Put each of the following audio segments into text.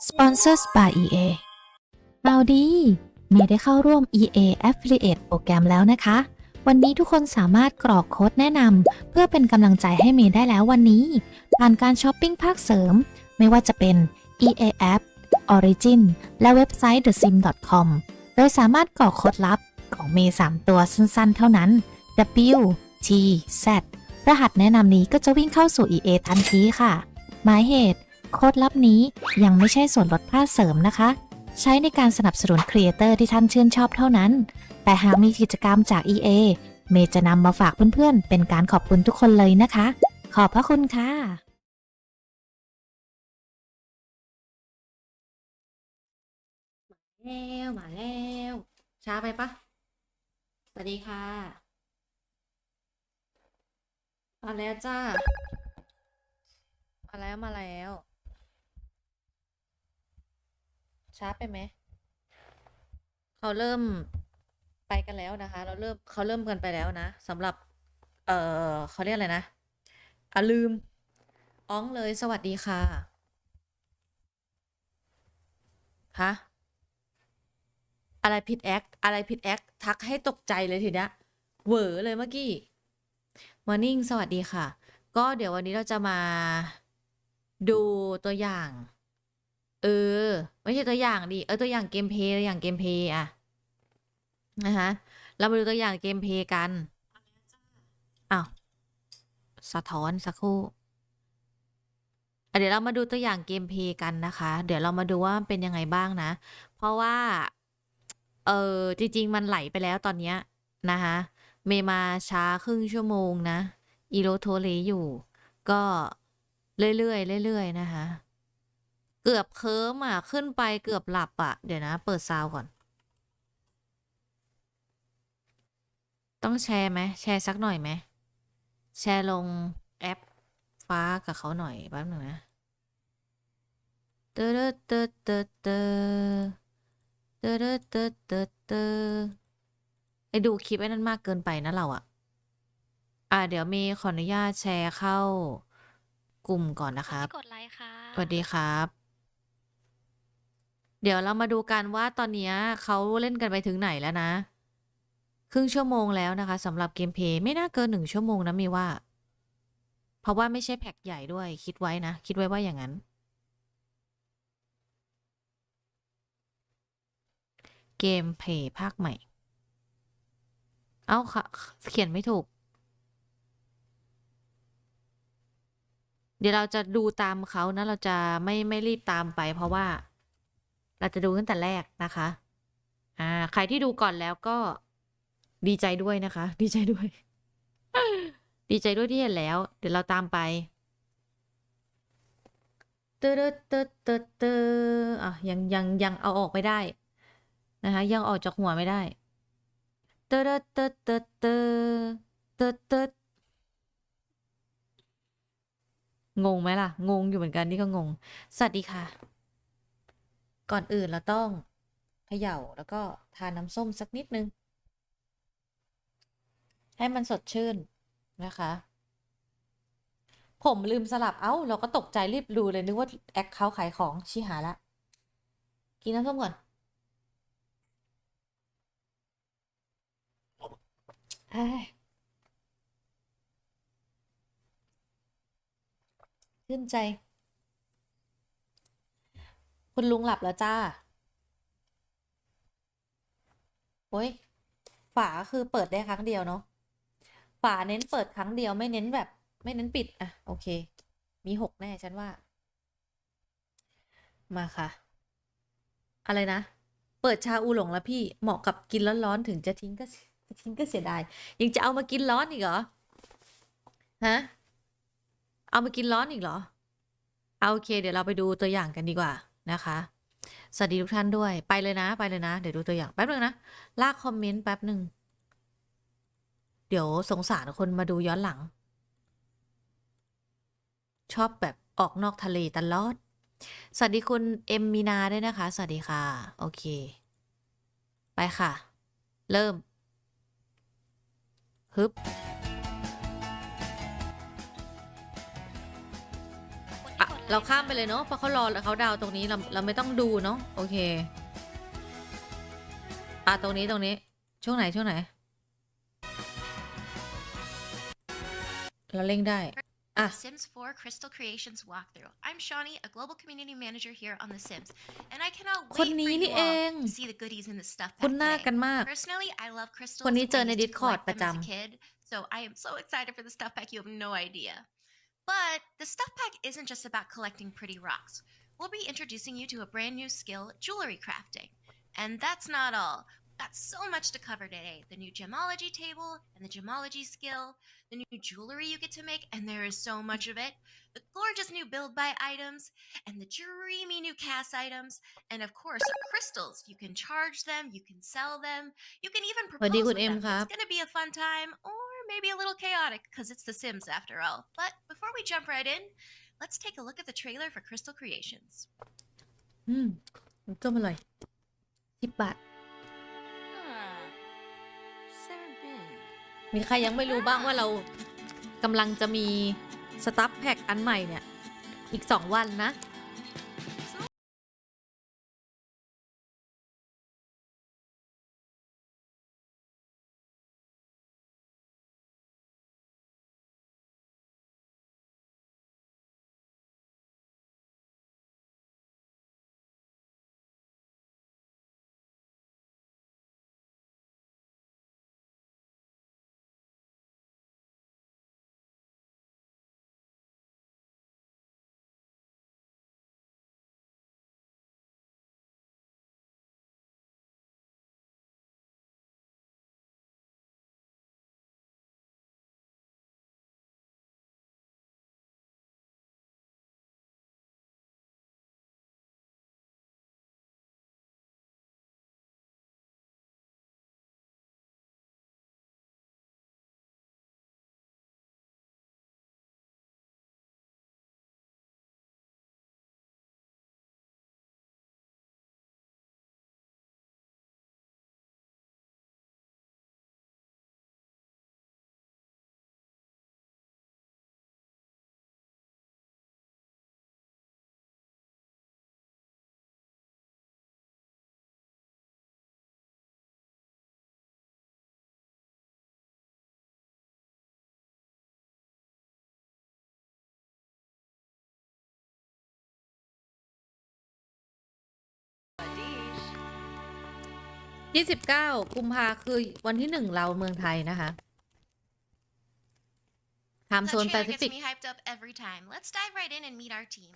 Sponsors by EA เอาดีเมย์ได้เข้าร่วม EA Affiliate โปรแกรมแล้วนะคะ วันนี้ทุกคนสามารถกรอกโค้ดแนะนำเพื่อเป็นกำลังใจให้เมย์ได้แล้ววันนี้ผ่านการช้อปปิ้งภาคเสริมไม่ว่าจะเป็น EA App Origin และเว็บไซต์ thesim.com โดยสามารถกรอกโค้ดลับของเมย์3ตัวสั้นๆเท่านั้น W T Z รหัสแนะนำนี้ก็จะวิ่งเข้าสู่ EA ทันทีค่ะหมายเหตุโค้ดลับนี้ยังไม่ใช่ส่วนลดภาคเสริมนะคะใช้ในการสนับสนุนครีเอเตอร์ที่ท่านชื่นชอบเท่านั้นแต่หากมีกิจกรรมจาก EA เมย์จะนำมาฝากเพื่อนๆเป็นการขอบคุณทุกคนเลยนะคะขอบพระคุณค่ะมาแล้วช้าไปปะสวัสดีค่ะมาแล้วจ้ามาแล้วช้าไปไหมเขาเริ่มไปกันแล้วนะคะเขาเริ่มกันไปแล้วนะสำหรับเขาเรียกอะไรนะลืมอ้องเลยสวัสดีค่ะฮะอะไรผิดแอคทักให้ตกใจเลยทีเนี้ยเหวอเลยเมื่อกี้มอร์นิ่งสวัสดีค่ะก็เดี๋ยววันนี้เราจะมาดูตัวอย่างเออไม่ใช่ตัวอย่างดิตัวอย่างเกมเพลย์อะนะคะเรามาดูตัวอย่างเกมเพลย์กันอ้าวสะท้อนสักครู่เดี๋ยวเรามาดูตัวอย่างเกมเพลย์กันนะคะเดี๋ยวเรามาดูว่ามันเป็นยังไงบ้างนะเพราะว่าจริงๆมันไหลไปแล้วตอนเนี้ยนะคะเมมาช้าครึ่งชั่วโมงนะอีโรโทเลอยู่ก็เรื่อยๆนะคะเกือบเคิร์มอ่ะขึ้นไปเกือบหลับอ่ะเดี๋ยวนะเปิดซาวก่อนต้องแชร์ไหมแชร์สักหน่อยไหมแชร์ลงแอปฟ้ากับเขาหน่อยแป๊บหนึ่งนะเตอเตอเตอเตอเตอเตอเตอเตอเตอเตอไอดูคลิปไอ้นั่นมากเกินไปนะเราอะเดี๋ยวมีขออนุญาตแชร์เข้ากลุ่มก่อนนะครับกดไลค์ค่ะสวัสดีครับ เดี๋ยวเรามาดูกันว่าตอนนี้เขาเล่นกันไปถึงไหนแล้วนะครึ่งชั่วโมงแล้วนะคะสำหรับเกมเพลย์ไม่น่าเกิน1 ชั่วโมงนะมีว่าเพราะว่าไม่ใช่แพ็คใหญ่ด้วยคิดไว้นะคิดไว้ว่าอย่างนั้นเกมเพลย์ภาคใหม่เอ้าค่ะเขียนไม่ถูกเดี๋ยวเราจะดูตามเขานะเราจะไม่รีบตามไปเพราะว่าเราจะดูตั้งแต่แรกนะคะใครที่ดูก่อนแล้วก็ดีใจด้วยนะคะดีใจด้วย ดีใจด้วยที่เห็นแล้วเดี๋ยวเราตามไปเตอเตอเตอเตอยังเอาออกไม่ได้นะคะยังออกจากหัวไม่ได้เตอเตอเตอเตอเตอเตองงไหมล่ะงงอยู่เหมือนกันนี่ก็งงสวัสดีค่ะก่อนอื่นเราต้องเขย่าแล้วก็ทานน้ำส้มสักนิดนึงให้มันสดชื่นนะคะผมลืมสลับเราก็ตกใจรีบดูเลยนึกว่าแอคเขาขายของชี้หาละกินน้ำส้มก่อนเฮ้ยชื่นใจคุณลุงหลับแล้วจ้าโอ้ยฝาคือเปิดได้ครั้งเดียวเนาะฝาเน้นเปิดครั้งเดียวไม่เน้นแบบไม่เน้นปิดโอเคมี6แน่ฉันว่ามาค่ะอะไรนะเปิดชาอูหลงแล้วพี่เหมาะกับกินร้อนๆถึงจะทิ้งก็เสียดายยังจะเอามากินร้อนอีกเหรอฮะเอามากินร้อนอีกเหรอโอเคเดี๋ยวเราไปดูตัวอย่างกันดีกว่านะคะสวัสดีทุกท่านด้วยไปเลยนะเดี๋ยวดูตัวอย่างแป๊บนึงนะลากคอมเมนต์แป๊บนึงเดี๋ยวสงสารคนมาดูย้อนหลังชอบแบบออกนอกทะเลตลอดสวัสดีคุณเอ็มมีนาด้วยนะคะสวัสดีค่ะโอเคไปค่ะเริ่มฮึบคนที่กดไ เราข้ามไปเลยเนาะเพราะเขารอแล้วเขาดาวตรงนี้เราไม่ต้องดูเนาะโอเคตรงนี้ช่วงไหนเราเล่งได้Sims 4 Crystal Creations walkthrough. I'm Shawnee, a global community manager here on The Sims, and I cannot wait for you all to see the goodies in the stuff pack today. Personally, I love crystals. I used to collect them as a kid, so I am so excited for the stuff pack. You have no idea. But the stuff pack isn't just about collecting pretty rocks. We'll be introducing you to a brand new skill, jewelry crafting. And that's not all. We've got so much to cover today. The new gemology table and the gemology skill, the new jewelry you get to make, and there is so much of it, the gorgeous new build buy items, and the dreamy new cast items, and of course, crystals. You can charge them, you can sell them, you can even propose with them. It's going to be a fun time, or maybe a little chaotic, because it's The Sims after all. But before we jump right in, let's take a look at the trailer for Crystal Creations. ต้มอร่อย10 บาทมีใครยังไม่รู้บ้างว่าเรากำลังจะมีสตัฟแพ็กอันใหม่เนี่ยอีก2 วันนะ29 กุมภาคือวันที่1เราเมืองไทยนะคะไทม์โซนแปซิฟิก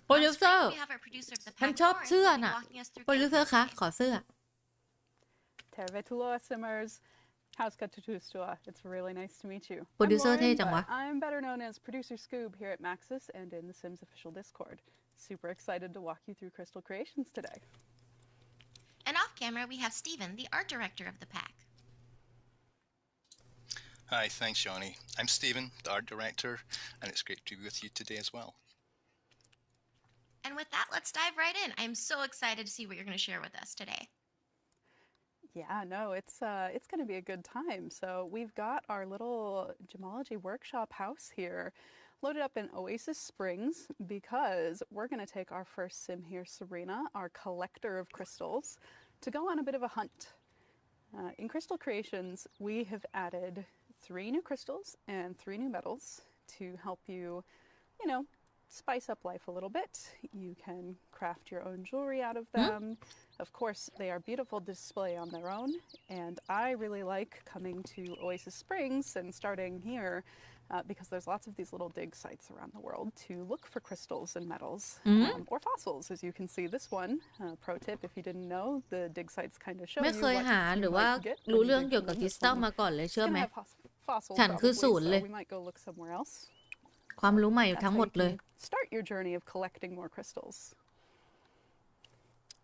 โปรดิวเซอร์ฉันชอบเสื้อน่ะโปรดิวเซอร์คะขอเสื้อ Tervetuloa Simmers. Howska tutustua. It's really nice to meet you. Producer เท่จังวะ I'm better known as Producer Scoob here at Maxis and in the Sims official Discord. Super excited to walk you through Crystal Creations today. And off camera, we have Steven, the art director of the pack. Hi, thanks, Shawnee. I'm Steven, the art director, and it's great to be with you today as well. And with that, let's dive right in. I'm so excited to see what you're going to share with us today. Yeah, no, it's going to be a good time. So we've got our little gemology workshop house here loaded up in Oasis Springs because we're going to take our first sim here, Serena, our collector of crystals, to go on a bit of a hunt. In Crystal Creations, we have added 3 new crystals and 3 new metals to help you, you know, spice up life a little bit. You can craft your own jewelry out of them. Of course, they are beautiful to display on their own, and I really like coming to Oasis Springs and starting here because there's lots of these little dig sites around the world to look for crystals and metals or fossils. As you can see, this one, pro tip, if you didn't know, the dig sites kind of show you ไม่เคยหาหรือว่า what you might get รู้ when เรื่อง you เกี่ยว dig กับ them. คริส This ตัล one มาก่อนเลย is เชื่อ gonna ไหม have fossils ฉันคือ probably, ศูนย์เลย so we might go look somewhere else. ความรู้ใหม่ That's ทั้ง how หม you ดเลย can start your journey of collecting more crystals.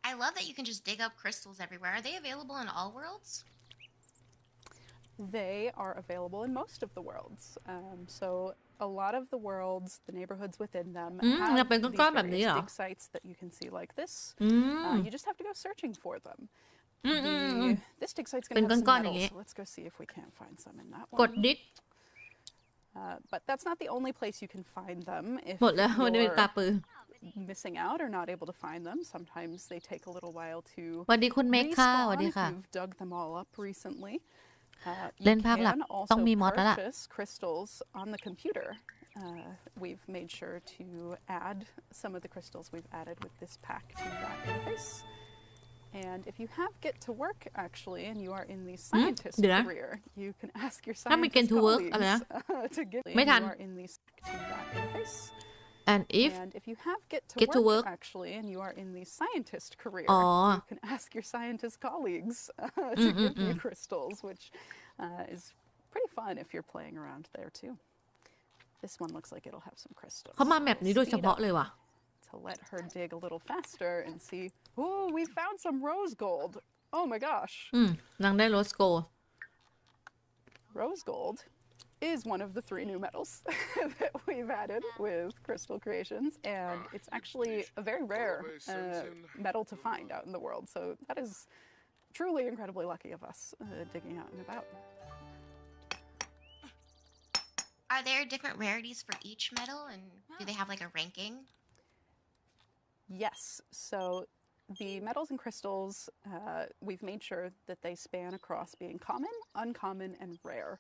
I love that you can just dig up crystals everywhere. Are they available in all worlds? They are available in most of the worlds. So a lot of the worlds, the neighborhoods within them, have จะเป็น these ก้อนๆแบบนี้ various เหรอ dig sites that you can see like this. อืม You just have to go searching for them. อืม This dig site's เป็น gonna have some ก้อนๆอย่าง metals, งี้ so let's go see if we can't find some in that กด one. ดิส But that's not the only place you can find them. If หมดแล้ววันนี้เป็น you're ตาปือ missing out or not able to find them. Sometimes they take a little while to สวัสดีคุณเมกค่ะสวัส respawn ดี if ค่ะ you've dug them all up recently. เล่ You นภาคหลัก can ต้อง also มีมอดแล้วล่ะ purchase crystals on the computer. We've made sure to add some of the crystals we've added with this pack to that interface. And if you have Get to Work actually, and you are in the scientist เดี๋ยวนะ career, you can ask your ถ้ามี Get scientist to Work colleagues อะไรนะ to get. ไม่ And ทั you น are in the to that interface. and if And if you have Get Get to to Work Work actually, and you are in the scientist career, อ๋อ you can ask your scientist colleagues to give you crystals, which is pretty fun if you're playing around there too. This one looks like it'll have some crystals. เขามาแมป We'll นี้โดยเฉ speed พาะ up เลยว่ะ to let her dig a little faster and see. Oh, we found some rose gold. Oh my gosh. นางได้โรสโก Rose gold is one of the 3 new metals that we've added with Crystal Creations, and it's actually a very rare metal to find out in the world. So that is truly incredibly lucky of us digging out and about. Are there different rarities for each metal, and do they have like a ranking? Yes. So the metals and crystals, we've made sure that they span across being common, uncommon, and rare.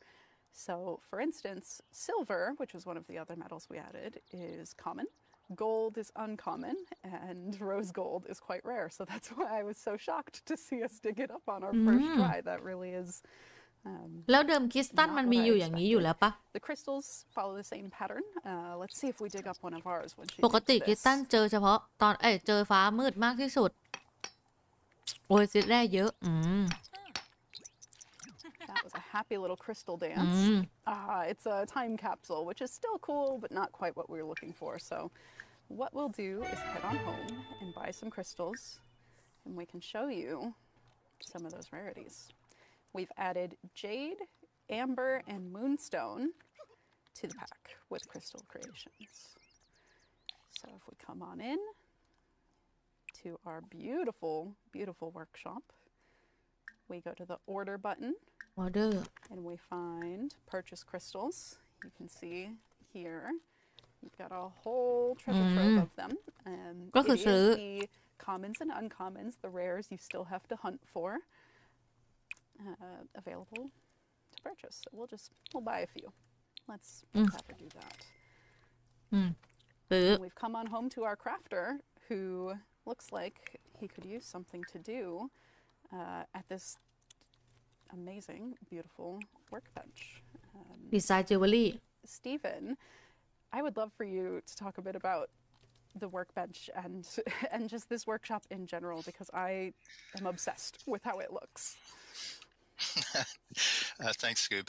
So, for instance, silver, which was one of the other metals we added, is common. Gold is uncommon, and rose gold is quite rare. So that's why I was so shocked to see us dig it up on our first try. That really is. แล้วเดิมคริสตัลมันมีอยู่อย่างนี้อยู่แล้วปะ The crystals follow the same pattern. Let's see if we dig up one of ours when she ปกติ digs คริสตัล this. เจอเฉพาะตอนเจอฟ้ามืดมากที่สุด โอ้ยซิดแร่เยอะ That was a happy little crystal dance. It's a time capsule, which is still cool, but not quite what we were looking for. So what we'll do is head on home and buy some crystals, and we can show you some of those rarities. We've added jade, amber, and moonstone to the pack with Crystal Creations. So if we come on in to our beautiful, beautiful workshop, we go to the order button ออเดอร์ and we find purchase crystals. You can see here, you've got a whole treasure trove of them. And ก็คือ it ซื้อ is the commons and uncommons, the rares you still have to hunt for, available to purchase. So we'll buy a few. Let's have her do that. ซื้อ And we've come on home to our crafter, who looks like he could use something to do at this amazing, beautiful workbench. ดีไซน์จิวเวลรี่ Stephen, I would love for you to talk a bit about the workbench and just this workshop in general, because I am obsessed with how it looks. Thanks, Scoob.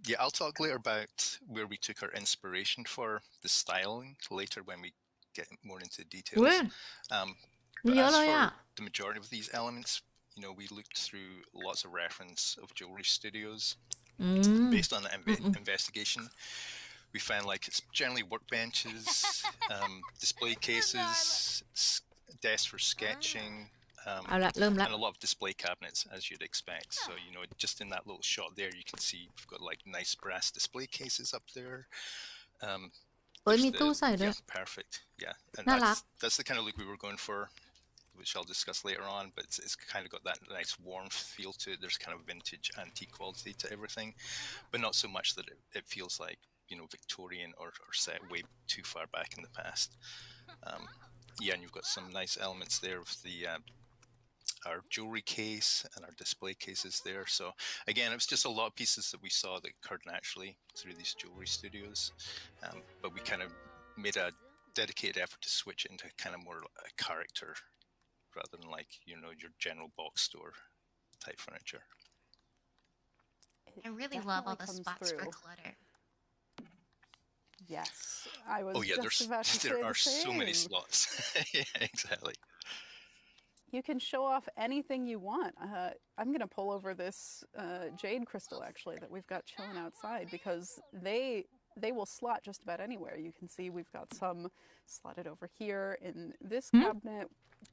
Yeah, I'll talk later about where we took our inspiration for the styling later when we get more into the details. เว้ย มี But เยอะ as เลย for อ่ะ the majority of these elements, we looked through lots of reference of jewelry studios. Based on that investigation, we found like it's generally workbenches, display cases, desks for sketching, เอาละเริ่มละ and a lot of display cabinets, as you'd expect. So, just in that little shot there, you can see we've got like nice brass display cases up there. เอ้ย There's มีตู้ใส่ด้วย yeah, perfect. Yeah, and น่ารัก that's the kind of look we were going for, which I'll discuss later on. But it's kind of got that nice warm feel to it. There's kind of vintage antique quality to everything, but not so much that it feels like Victorian or set way too far back in the past. Yeah, and you've got some nice elements there with our jewelry case and our display cases there. So again, it was just a lot of pieces that we saw that occurred naturally through these jewelry studios, but we kind of made a dedicated effort to switch into kind of more a character rather than like your general box store type furniture. I really love all the spots for clutter. Yes, I was Oh yeah, just about to say there the are so many same. slots. Yeah, exactly. You can show off anything you want. I'm going to pull over this jade crystal, actually, that we've got chilling outside, because they will slot just about anywhere. You can see we've got some slotted over here in this cabinet.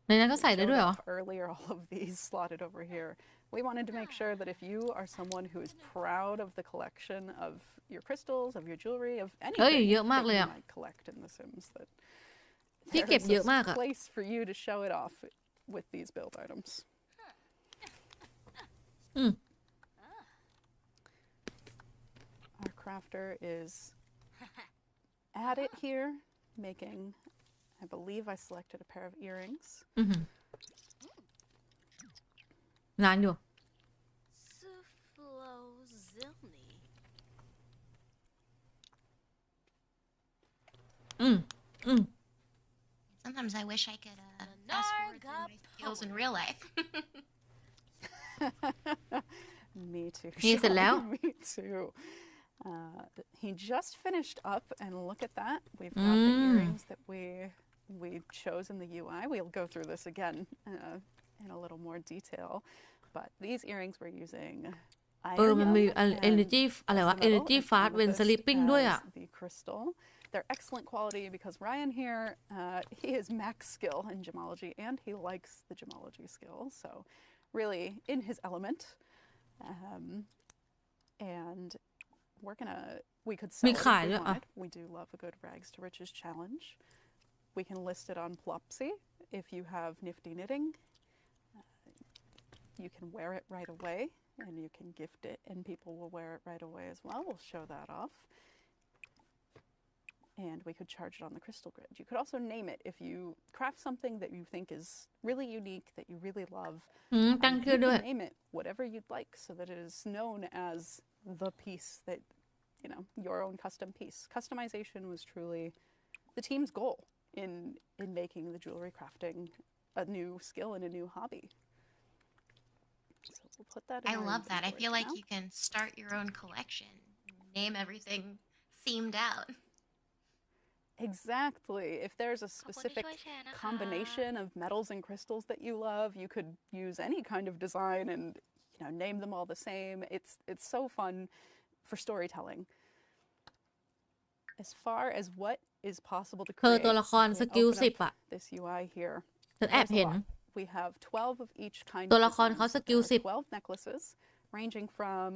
ในนั้นก็ใส่ได้ Showed ด้วยเหรอ off earlier, all of these slotted over here. We wanted to make sure that if you are someone who is proud of the collection of your crystals, of your jewelry, of anything เยอะมาก that เลย you อ่ะ might collect in The Sims, that ที่เก็บเยอะมาก there's อะ a place for you to show it off with these build items. อืม Our crafter is at it here, making, I believe I selected a pair of earrings. อือหือ นานอยู่ อืม อืม Sometimes I wish I could fast forward through my skills in real life. Me too. นี่เสร็จแล้ว Sean, me too. He just finished up, and look at that. We've got the earrings that we chose in the UI. We'll go through this again in a little more detail. But these earrings we're using มันมี iron energy อะไรวะ energy fast when sleeping ด้วยอะ the crystal. They're excellent quality because Ryan here, he is max skill in gemology, and he likes the gemology skill. So really in his element. And we could sell มี it if ขาย we ด้วยอะ wanted. We do love a good rags to riches challenge. We can list it on Plopsy if you have nifty knitting. You can wear it right away, and you can gift it, and people will wear it right away as well. We'll show that off. And we could charge it on the crystal grid. You could also name it if you craft something that you think is really unique, that you really love. ตั้ง You ชื่อด้วย can name it whatever you'd like so that it is known as the piece that, your own custom piece. Customization was truly the team's goal in making the jewelry crafting a new skill and a new hobby. So we'll put that in I our love that. I inventory feel for like now. you can start your own collection, name everything themed out. Exactly. If there's a specific combination of metals and crystals that you love, you could use any kind of design and name them all the same. It's so fun for storytelling. As far as what is possible to เธอ create, ตัวละคร if ส we กิล open 10 up อะ this UI here, ฉันแอบ there's a เห็น lot. We have 12 of each kind ตัว of ละคร design. เขาส So กิล there are 12 necklaces ranging from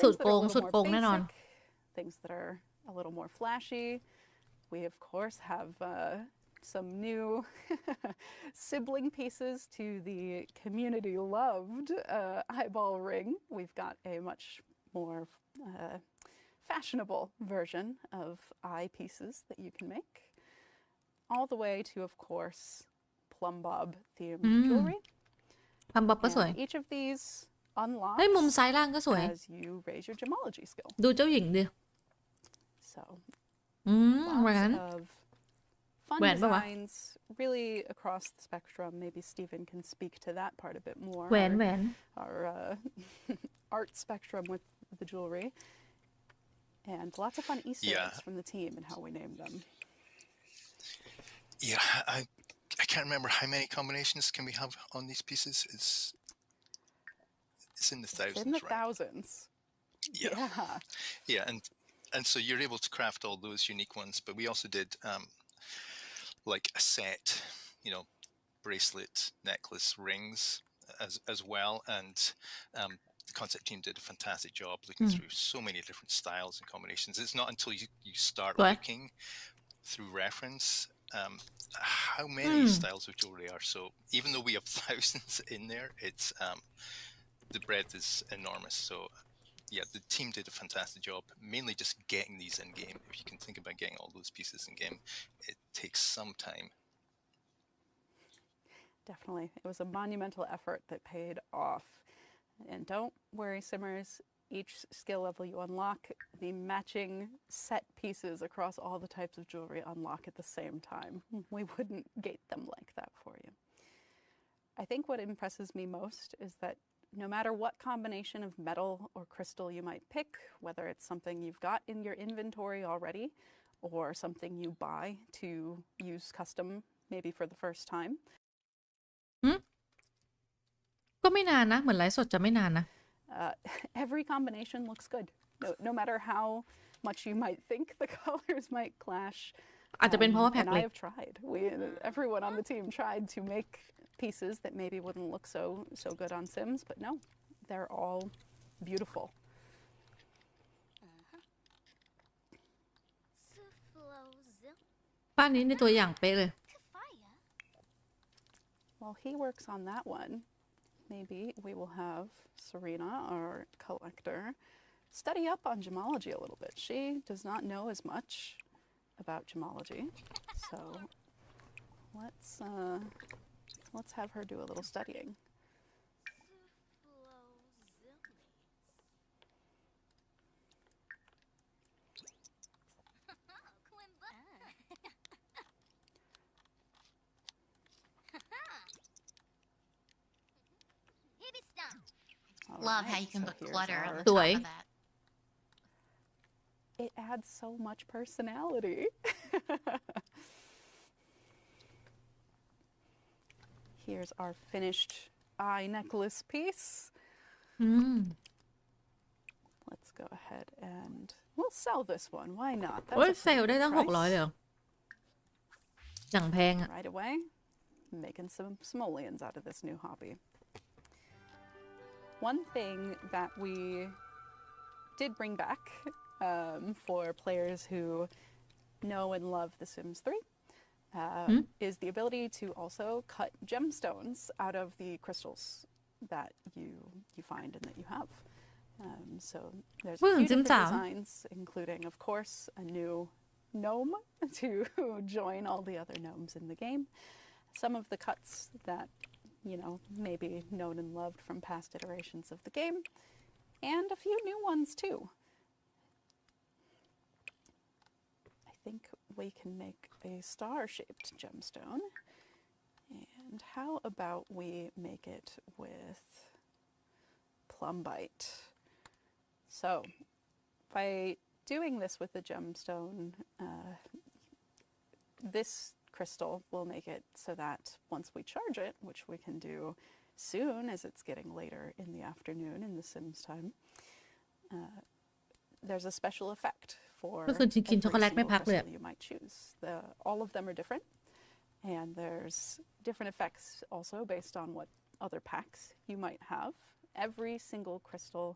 สุด things that โก are ง a สุด little โกง more แน่นอน basic, things that are a little more flashy. We, of course, have some new sibling pieces to the community-loved eyeball ring. We've got a much more fashionable version of eye pieces that you can make. All the way to, of course, plum bob themed jewelry. ทำบ๊อบก็สวย And each of these เฮ้ยมุม unlocks ซ้ายล่างก็สวย as you raise your gemology skill. ดูเจ้าหญิงดิ So แหวน lots of fun แหวนปะวะ designs really across the spectrum. Maybe Stephen can speak to that part a bit more. แหวน our- แหวน Our art spectrum with the jewelry. And lots of fun Easter Yeah. eggs from the team and how we name them. Yeah, I can't remember how many combinations can we have on these pieces. It's in the thousands, It's in the right? thousands. Yeah. Yeah. Yeah, and so you're able to craft all those unique ones, but we also did like a set, bracelet, necklace, rings as well, and the concept team did a fantastic job looking through so many different styles and combinations. It's not until you start What? looking through reference how many styles of jewelry are. So even though we have thousands in there, it's the breadth is enormous. So yeah, the team did a fantastic job, mainly just getting these in game. If you can think about getting all those pieces in game, it takes some time. Definitely. It was a monumental effort that paid off. And don't worry, Simmers. Each skill level you unlock, the matching set pieces across all the types of jewelry unlock at the same time. We wouldn't gate them like that for you. I think what impresses me most is that no matter what combination of metal or crystal you might pick, whether it's something you've got in your inventory already or something you buy to use custom maybe for the first time. ก็ไม่นานนะ เหมือนไลฟ์สดจะไม่นานนะ Every combination looks good. No matter how much you might think the colors might clash. อาจจะเป็นเพราะว่าแพ็ค And เล็ I ก have tried. Everyone on the team tried to make pieces that maybe wouldn't look so good on Sims, but no, they're all beautiful. บ้านนี้ในตัวอย่างเป๊ะเลย while he works on that one, maybe we will have Serena, our collector, study up on gemology a little bit. She does not know as much about gemology, so let's have her do a little studying. Love how you can put clutter on the ส top วย of that. It adds so much personality. Here's our finished eye necklace piece. อืม Let's go ahead and we'll sell this one. Why not? โอ้ย That's a เซล pretty ได้ good ตั้ง 600 เลย price. เหรออย่างแพงอะ Right away, making some simoleons out of this new hobby. One thing that we did bring back for players who know and love The Sims 3 is the ability to also cut gemstones out of the crystals that you find and that you have. So there's a few different designs, including, of course, a new gnome to join all the other gnomes in the game. Some of the cuts that, you know, maybe known and loved from past iterations of the game, and a few new ones too. I think we can make a star-shaped gemstone. And how about we make it with plumbite? So by doing this with the gemstone, this crystal will make it so that once we charge it, which we can do soon as it's getting later in the afternoon in the Sims time, there's a special effect for ก็คือกิน every ช็อกโกแลตไม่ single พักเลย crystal you might choose. All of them are different, and there's different effects also based on what other packs you might have. Every single crystal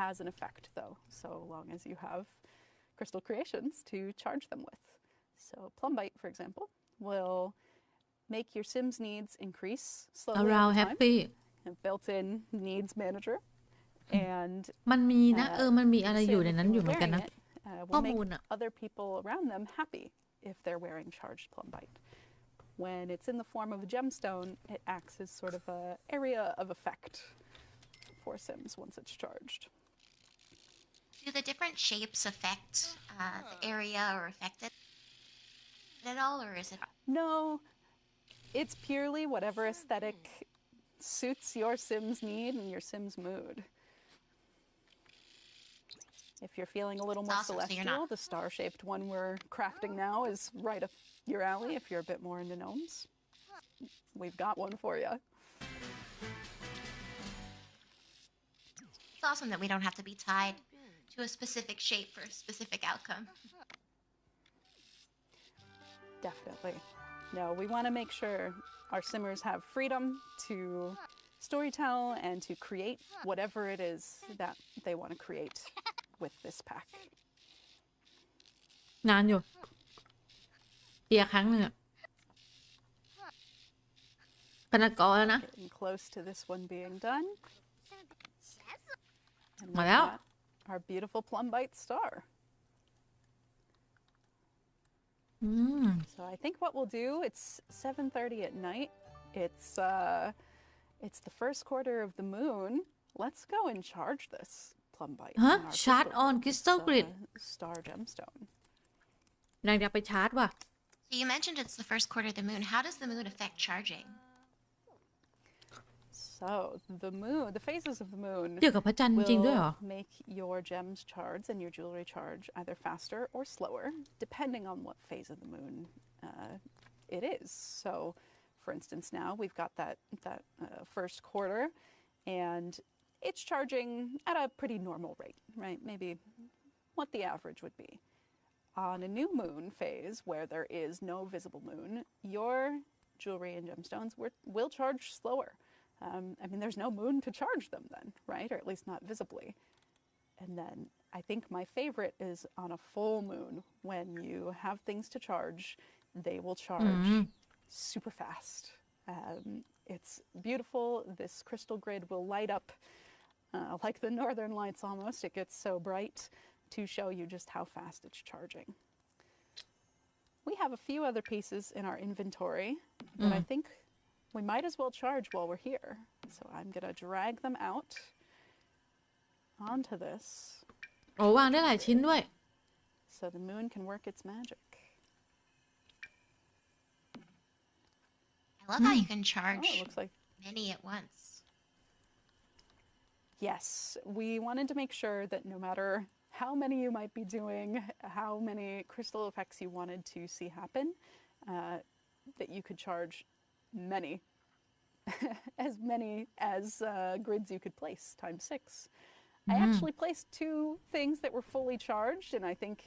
has an effect though, so long as you have crystal creations to charge them with. So plumbite, for example, will make your Sims needs increase slowly เรา over แฮป time. ปี้ A built-in needs manager, and มันมีนะ มันมีอะไร the อยู่ Sim, ใน if นั้น you อยู่ were เหมือนกัน wearing นะ it, will ข้อ make มูลอะ other people around them happy if they're wearing charged plumbite. When it's in the form of a gemstone, it acts as sort of an area of effect for Sims once it's charged. Do the different shapes affect the area or affect it at all, or is it? No, it's purely whatever aesthetic suits your Sim's need and your Sim's mood. If you're feeling a little more Awesome, so you're celestial, not- the star-shaped one we're crafting now is right up your alley if you're a bit more into gnomes. We've got one for you. It's awesome that we don't have to be tied to a specific shape for a specific outcome. Definitely. No, we want to make sure our Simmers have freedom to storytell and to create whatever it is that they want to create with this pack. นานอยู่เดียครั้งหนึ่งอะพนักกรแล้วนะ Getting close to this one being done. And Well, we've got our beautiful plumbite star. อืม So I think what we'll do, it's 7:30 at night. It's the first quarter of the moon. Let's go and charge this plumbite. ฮะ on our ชาร์จ crystal on with crystal this, grid star gemstone. นางอยากไปชาร์จว่ะ So you mentioned it's the first quarter of the moon. How does the moon affect charging? So the moon, the phases of the moon เกี่ยวกับพระจันทร์จริงด้วยเหรอ will make your gems charge and your jewelry charge either faster or slower, depending on what phase of the moon it is. So, for instance, now we've got that first quarter, and it's charging at a pretty normal rate, right? Maybe what the average would be. On a new moon phase, where there is no visible moon, your jewelry and gemstones will charge slower. I mean, there's no moon to charge them then, right? Or at least not visibly. And then I think my favorite is on a full moon. When you have things to charge, they will charge super fast. It's beautiful. This crystal grid will light up like the northern lights almost. It gets so bright to show you just how fast it's charging. We have a few other pieces in our inventory that I think we might as well charge while we're here. So I'm going to drag them out onto this โอ้วางได้หลายชิ้นด้วย so the moon can work its magic. I love how you can charge Oh, it looks like many at once. yes, we wanted to make sure that no matter how many you might be doing, how many crystal effects you wanted to see happen, that you could charge many, as many as grids you could place, times 6. I actually placed 2 things that were fully charged, and I think,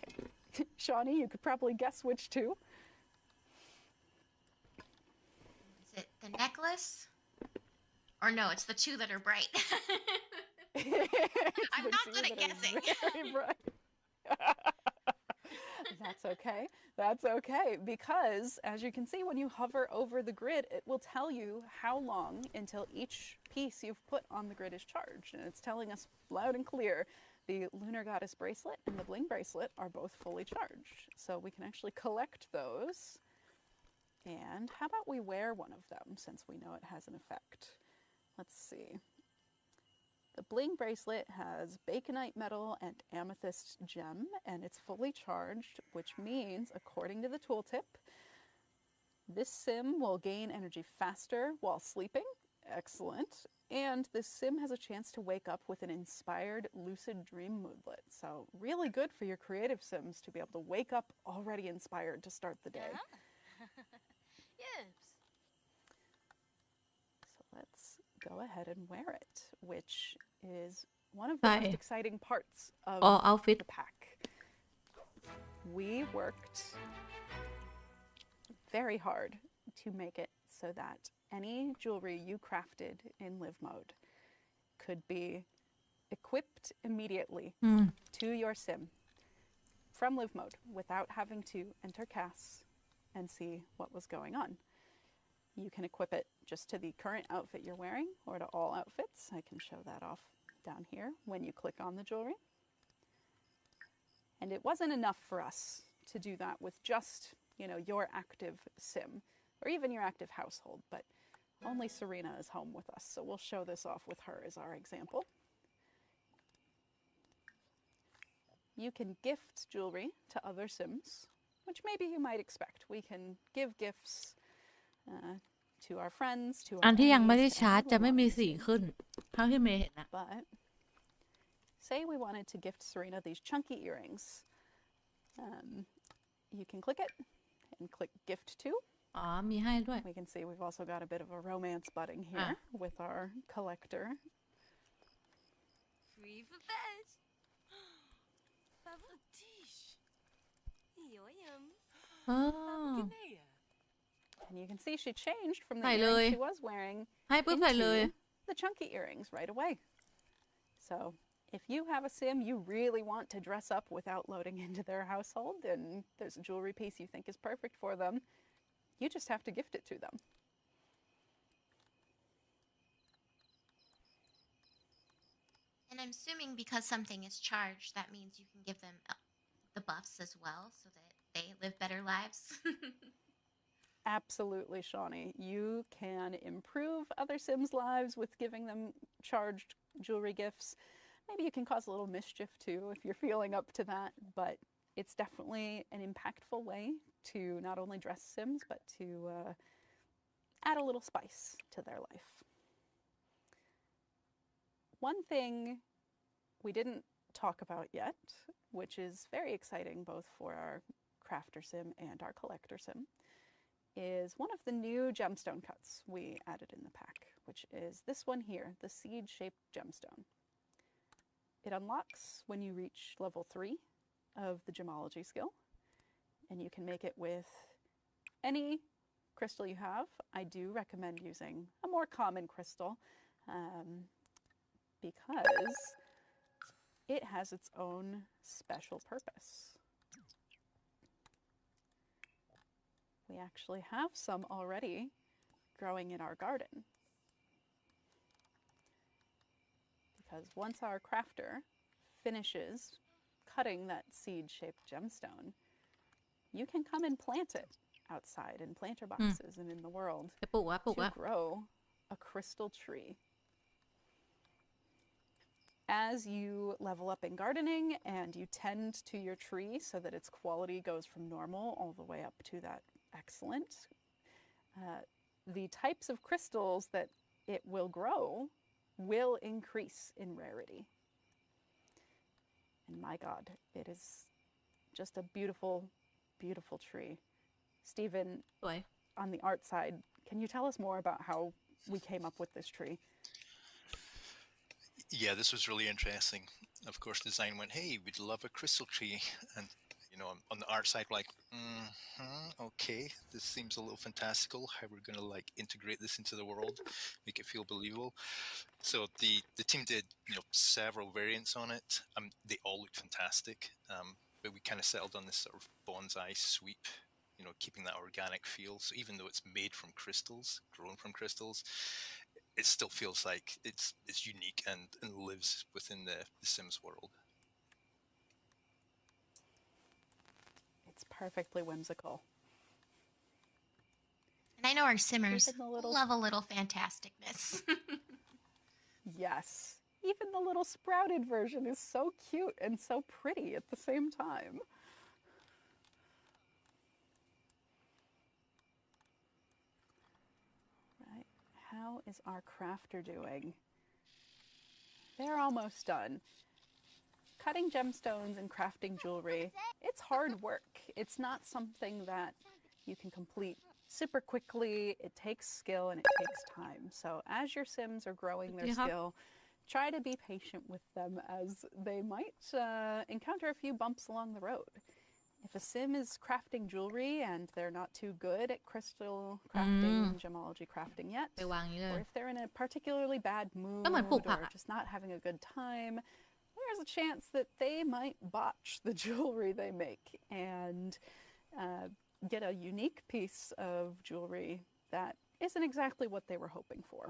Shawnee, you could probably guess which 2. Is it the necklace? Or no, it's the 2 that are bright. I'm not good at guessing. That's okay. That's okay. Because as you can see, when you hover over the grid, it will tell you how long until each piece you've put on the grid is charged. And it's telling us loud and clear the Lunar Goddess bracelet and the Bling bracelet are both fully charged. So we can actually collect those. And how about we wear one of them since we know it has an effect? Let's see. The Bling bracelet has baconite metal and amethyst gem, and it's fully charged, which means, according to the tooltip, this sim will gain energy faster while sleeping. Excellent. And this sim has a chance to wake up with an inspired lucid dream moodlet. So really good for your creative sims to be able to wake up already inspired to start the day. Yes. So let's go ahead and wear it, which is one of the most exciting parts of อ๋อ outfit the pack. We worked very hard to make it so that any jewelry you crafted in live mode could be equipped immediately to your sim from live mode without having to enter CAS and see what was going on. You can equip it just to the current outfit you're wearing or to all outfits. I can show that off down here when you click on the jewelry. And it wasn't enough for us to do that with just, you know, your active sim or even your active household, but only Serena is home with us. So we'll show this off with her as our example. You can gift jewelry to other sims, which maybe you might expect. We can give gifts to our friends, to our อันที่ยังไม่ได้ enemies, ชาร์จ to จะไม่มี everyone. สีขึ้นเท่าที่เมย์เห็นนะ But say we wanted to gift Serena these chunky earrings. You can click it and click gift to. อ๋อมีให้ด้วย We can see we've also got a bit of a romance budding here with our collector. Free for bed. Favoritische. Jojem. อ๋อ Genea. And you can see she changed from the ใส่เลย earrings she was wearing ให้ปุ๊บใส่เลย into the chunky earrings right away. So if you have a sim you really want to dress up without loading into their household and there's a jewelry piece you think is perfect for them, you just have to gift it to them. And I'm assuming because something is charged, that means you can give them the buffs as well so that they live better lives. Absolutely, Shawnee. You can improve other Sims' lives with giving them charged jewelry gifts. Maybe you can cause a little mischief too if you're feeling up to that, but it's definitely an impactful way to not only dress Sims, but to add a little spice to their life. One thing we didn't talk about yet, which is very exciting both for our crafter sim and our collector sim, is one of the new gemstone cuts we added in the pack, which is this one here, the seed-shaped gemstone. It unlocks when you reach level 3 of the gemology skill, and you can make it with any crystal you have. I do recommend using a more common crystal because it has its own special purpose. We actually have some already growing in our garden. Because once our crafter finishes cutting that seed-shaped gemstone, you can come and plant it outside in planter boxes and in the world ไปปลูกวะปลูก to วะ grow a crystal tree. As you level up in gardening and you tend to your tree so that its quality goes from normal all the way up to that excellent, the types of crystals that it will grow will increase in rarity. And my God, it is just a beautiful, beautiful tree. Stephen, สวย on the art side, can you tell us more about how we came up with this tree? Yeah, this was really interesting. Of course, design went, hey, we'd love a crystal tree. And, you know, on the art side, like, okay, this seems a little fantastical. How we're going to like integrate this into the world, make it feel believable. So the team did, you know, several variants on it. They all looked fantastic. But we kind of settled on this sort of bonsai sweep, you know, keeping that organic feel. So even though it's made from crystals, grown from crystals, it still feels like it's unique and lives within the Sims world. It's perfectly whimsical. And I know our simmers Even the little- love a little fantasticness. Yes, even the little sprouted version is so cute and so pretty at the same time. Right, how is our crafter doing? They're almost done. Cutting gemstones and crafting jewelry, it's hard work. It's not something that you can complete super quickly. It takes skill and it takes time. So as your Sims are growing their Yeah. skill, try to be patient with them as they might encounter a few bumps along the road. If a Sim is crafting jewelry and they're not too good at crystal crafting, gemology crafting yet, ไปวางนี้เล or ย if they're in a particularly bad mood ก็เหมือนปลูกผัก or อะ just not having a good time, there's a chance that they might botch the jewelry they make and get a unique piece of jewelry that isn't exactly what they were hoping for.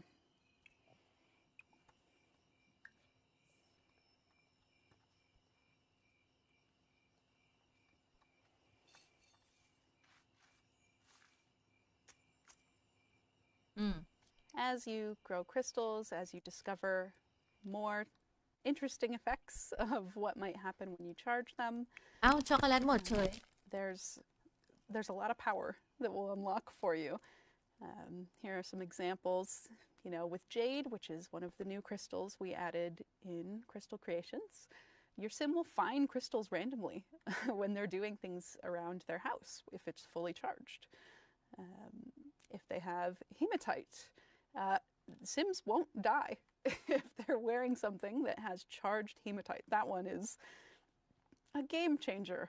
As you grow crystals, as you discover more interesting effects of what might happen when you charge them, เอ้าช็อกโกแลตหมดเฉย there's a lot of power that will unlock for you. Here are some examples. You know, with Jade, which is one of the new crystals we added in Crystal Creations, your Sim will find crystals randomly when they're doing things around their house if it's fully charged. If they have hematite, Sims won't die if they're wearing something that has charged hematite. That one is a game changer.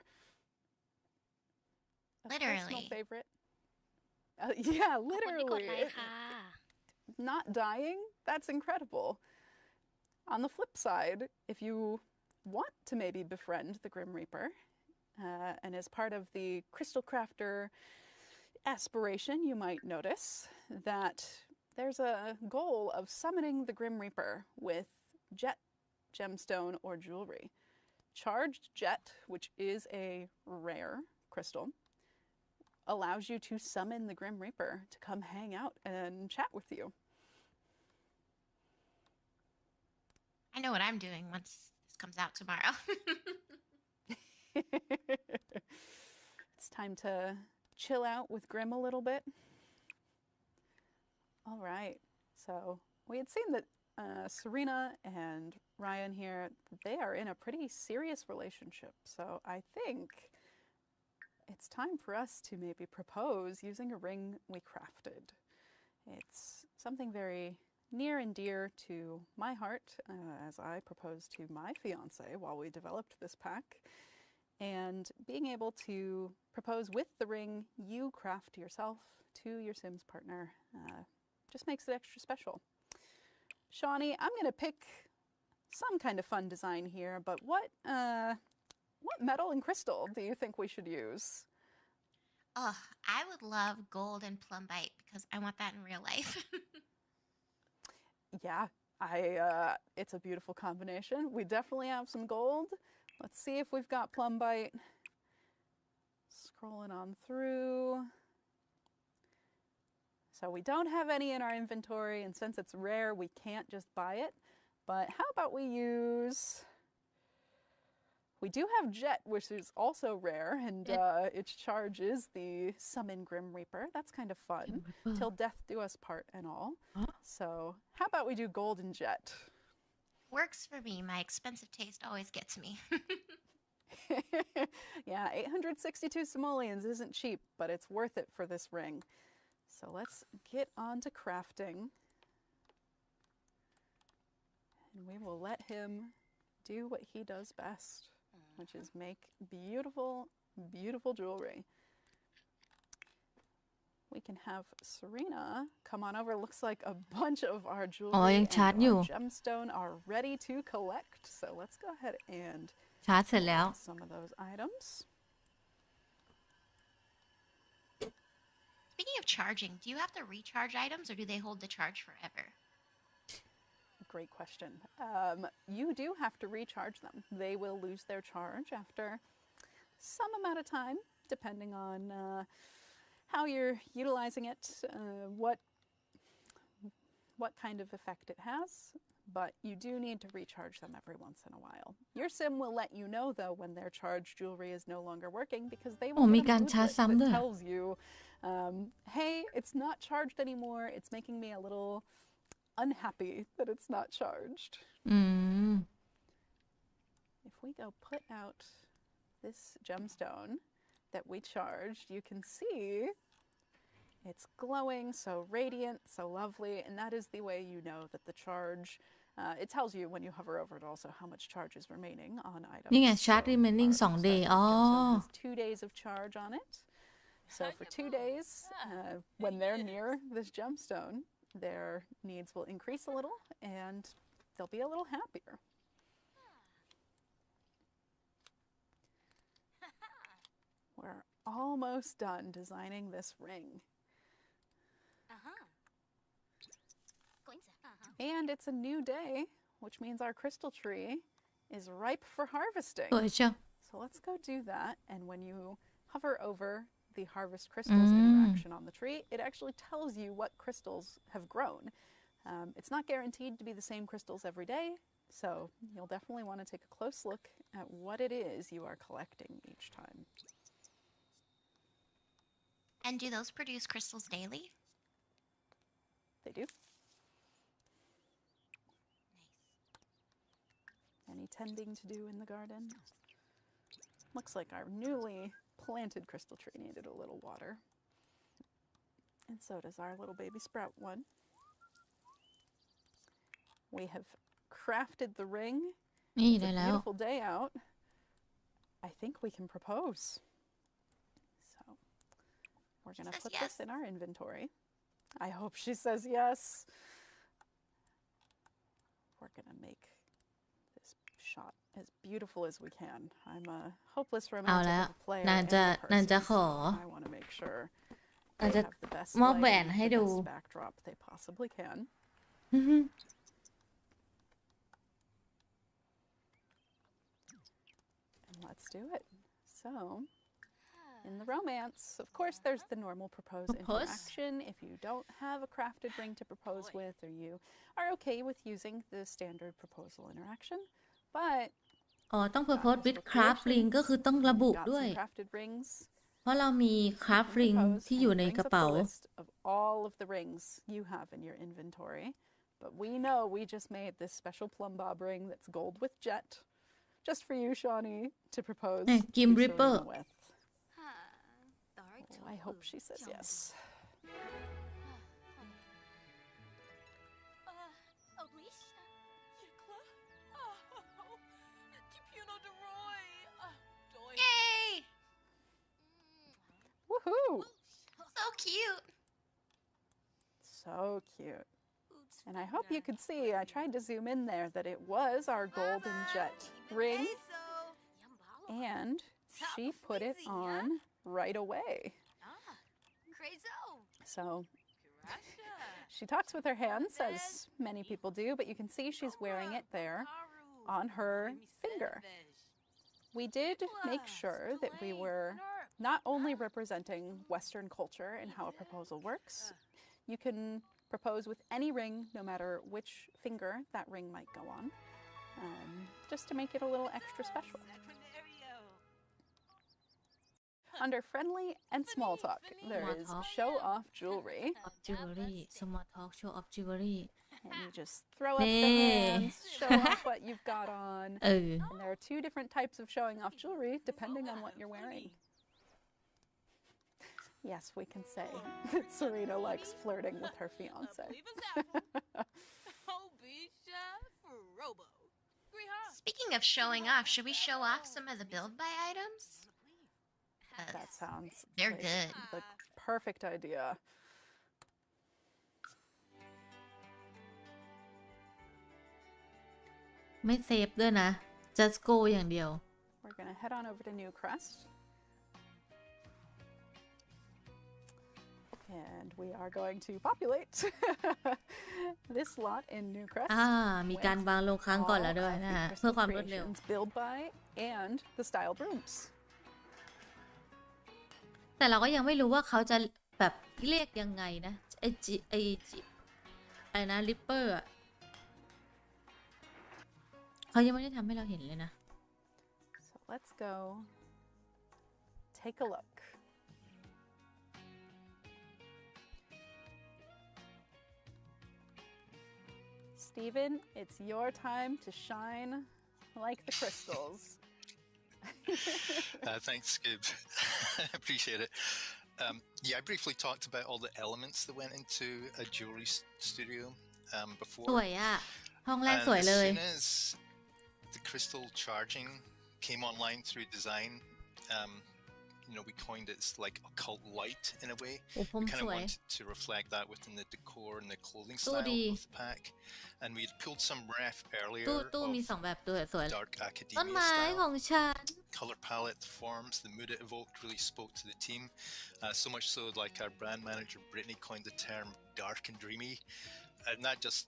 A personal Literally. favorite. Yeah, ขอบคุณที่กด literally. ไลค์ค่ะ Not dying, that's incredible. On the flip side, if you want to maybe befriend the Grim Reaper, and as part of the Crystal Crafter aspiration, you might notice that there's a goal of summoning the Grim Reaper with jet gemstone or jewelry. Charged jet, which is a rare crystal, allows you to summon the Grim Reaper to come hang out and chat with you. I know what I'm doing once this comes out tomorrow. It's time to chill out with Grim a little bit. All right, so we had seen that Serena and Ryan here, they are in a pretty serious relationship. So I think it's time for us to maybe propose using a ring we crafted. It's something very near and dear to my heart as I proposed to my fiance while we developed this pack. And being able to propose with the ring you craft yourself to your Sims partner just makes it extra special. Shawnee, I'm going to pick some kind of fun design here, but what metal and crystal do you think we should use? Oh, I would love gold and plumbite because I want that in real life. Yeah, it's a beautiful combination. We definitely have some gold. Let's see if we've got plumbite. Scrolling on through. So we don't have any in our inventory, and since it's rare, we can't just buy it. But how about we use... We do have Jet, which is also rare, and its charge is the Summon Grim Reaper. That's kind of fun. Till death do us part and all. So how about we do Gold and Jet? Works for me. My expensive taste always gets me. Yeah, 862 simoleons isn't cheap, but it's worth it for this ring. So let's get on to crafting. And we will let him do what he does best, which is make beautiful, beautiful jewelry. We can have Serena come on over. Looks like a bunch of our jewelry and our gemstone are ready to collect. So let's go ahead and ชาร์จเสร็จแล้ว collect some of those items. Speaking of charging, do you have to recharge items or do they hold the charge forever? Great question. You do have to recharge them. They will lose their charge after some amount of time, depending on how you're utilizing it, what kind of effect it has. But you do need to recharge them every once in a while. Your sim will let you know, though, when their charged jewelry is no longer working, because they willมี put กา a รชาร์จ booklet ซ้ำด้วย that tells you, hey, it's not charged anymore. It's making me a little unhappy that it's not charged. อืม If we go put out this gemstone that we charged, you can see it's glowing, so radiant, so lovely, and that is the way you know that the charge, it tells you when you hover over it also how much charge is remaining on items. นี่ไง ชาร์จ So remaining our 2 day special อ๋อ gemstone has 2 days of charge on it. So for 2 days, when they're near this gemstone, their needs will increase a little and they'll be a little happier. We're almost done designing this ring. And it's a new day, which means our crystal tree is ripe for harvesting. สวยเชียว So let's go do that. And when you hover over the harvest crystals interaction on the tree, it actually tells you what crystals have grown. It's not guaranteed to be the same crystals every day, so you'll definitely want to take a close look at what it is you are collecting each time. And do those produce crystals daily? They do. Any tending to do in the garden? Looks like our newly planted crystal tree needed a little water. And so does our little baby sprout one. We have crafted the ring. นี่ It's ได้ a แล้ว beautiful day out. I think we can propose. So we're going to Says put yes. this in our inventory. I hope she says yes. We're going to make this shot as beautiful as we can. I'm a hopeless เอาแล้ romantic ว player นาง and จะ a นางจะ person, ขอ so I want to make sure นาง they จะ have the best มอบแหวน lighting, ให้ the ดู best backdrop they possibly can. And let's do it. So, in the romance, of course, there's the normal propose interaction. If you don't have a crafted ring to propose with, or you are okay with using the standard proposal interaction, but อ๋อ ต้อง propose with craft ring ก็คือต้องระบุ you've got ด้วย some crafted rings, เพราะเรามี craft ring propose, ที่ and อยู่ it ใน brings กระ up เป๋า the list of all of the rings you have in your inventory. But we know we just made this special plumb bob ring that's gold with jet, just for you, Shawnee, to propose to Grim Reaper. Serena with. Oh, I hope she says yes. Yay! Woohoo! So cute. So cute. And I hope you could see, I tried to zoom in there, that it was our golden jet ring. And she put it on right away. So she talks with her hands, as many people do, but you can see she's wearing it there on her finger. We did make sure that we were not only representing Western culture and how a proposal works. You can propose with any ring, no matter which finger that ring might go on, just to make it a little extra special. Under friendly and small talk, there Small is talk. show off jewelry, of jewelry small talk show of jewelry and you just throw up the Hey. hands, show off what you've got on. เออ And there are two different types of showing off jewelry depending on what you're wearing. Yes, we can say that Serena likes flirting with her fiance. Speaking of showing off, should we show off some of the build by items? That sounds They're like good. the perfect idea. ไม่เซฟด้วยนะ just go อย่างเดียว We're going to head on over to Newcrest. And we are going to populate this lot in Newcrest. มีการวางลงค้างก่อนแล้วด้วยนะ all of the เพื่อ Crystal ความรวดเร็ว Creations build by and the styled rooms. แต่เราก็ยังไม่รู้ว่าเขาจะแบบเรียกยังไงนะ ไอจิอะไรนะริปเปอร์เขายังไม่ได้ทำให้เราเห็นเลยนะ So let's go take a look. Stephen, it's your time to shine like the crystals. Thanks, Skib. I appreciate it. Yeah, I briefly talked about all the elements that went into a jewelry studio ส before. วยอะห้องแรก And สวย as เลย soon as the crystal charging came online through design, we coined it as like occult light in a way. โอ้ผม We kind ส of วย wanted to reflect that within the decor and the clothing ตู้ style ดี of the pack. And we pulled some ref earlier ตู้มี of สองแบบตัวสวย dark ต้น academia ไม้ข style. องฉัน Color palette, the forms, the mood it evoked really spoke to the team. So much so, like our brand manager Brittany coined the term "dark and dreamy," and that just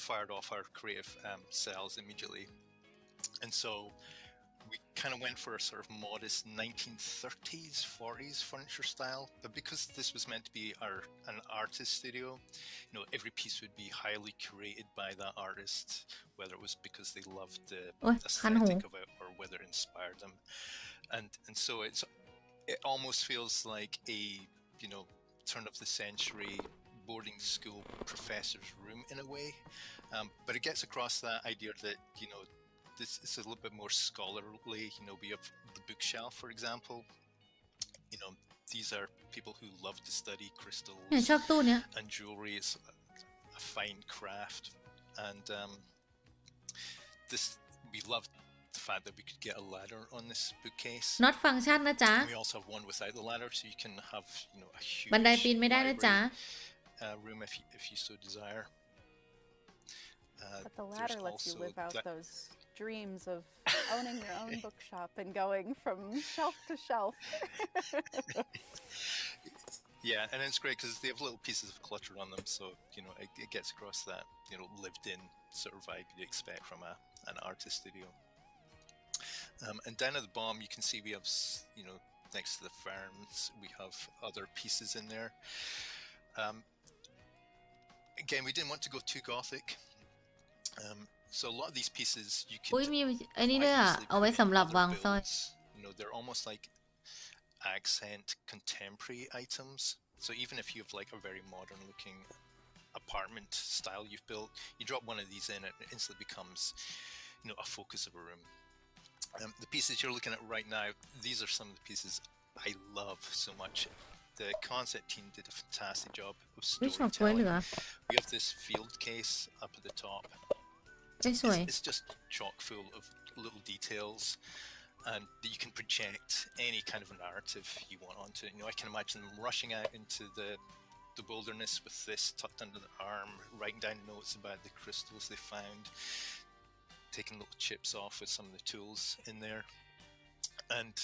fired off our creative cells immediately. And so we kind of went for a sort of modest 1930s, 40s furniture style. But because this was meant to be an artist studio, every piece would be highly curated by that artist, whether it was because they loved the โอ้ยคันหู aesthetic of it or whether it inspired them. And so it almost feels like a turn of the century boarding school professor's room in a way, but it gets across that idea that this is a little bit more scholarly. We have the bookshelf, for example. These are people who love to study crystals เนี่ยชอบตู้เนี้ย and jewelry. It's a fine craft, and we loved the fact that we could get a ladder on this bookcase. not ฟังก์ชันนะจ๊ะ We also have one without the ladder, so you can have a huge บันไดปีนไม่ได้นะจ๊ะ library, room if you so desire. But the There's ladder lets you also live out that- those dreams of owning your own bookshop and going from shelf to shelf. Yeah, and it's great because they have little pieces of clutter on them, so it gets across that lived-in sort of vibe you'd expect from an artist studio. And down at the bottom, you can see we have next to the ferns, we have other pieces in there. Again, we didn't want to go too gothic, so a lot of these pieces you can อุ้ยมีไอ้นี่ quite ด้วยอ่ะ easily เอาไว้ put in สำหรับ other วางสร้อย builds. They're almost like accent contemporary items. So even if you have like a very modern looking apartment style you've built, you drop one of these in, it instantly becomes a focus of a room. The pieces you're looking at right now, these are some of the pieces I love so much. The concept team did a fantastic job of วิชอบสวยเหลื storytelling. อ We have this field case up at the top. ไม่สวย It's just chock full of little details, and that you can project any kind of narrative you want onto it. I can imagine them rushing out into the wilderness with this tucked under their arm, writing down notes about the crystals they found, taking little chips off with some of the tools in there, and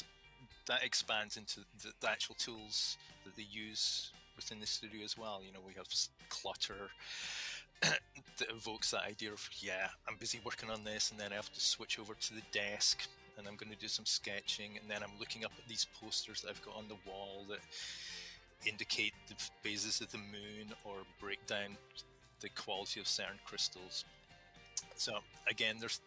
that expands into the actual tools that they use within the studio as well. You know, we have clutter that evokes that idea of, yeah, I'm busy working on this, and then I have to switch over to the desk, and I'm going to do some sketching, and then I'm looking up at these posters that I've got on the wall that indicate the phases of the moon or break down the quality of certain crystals. So again, there's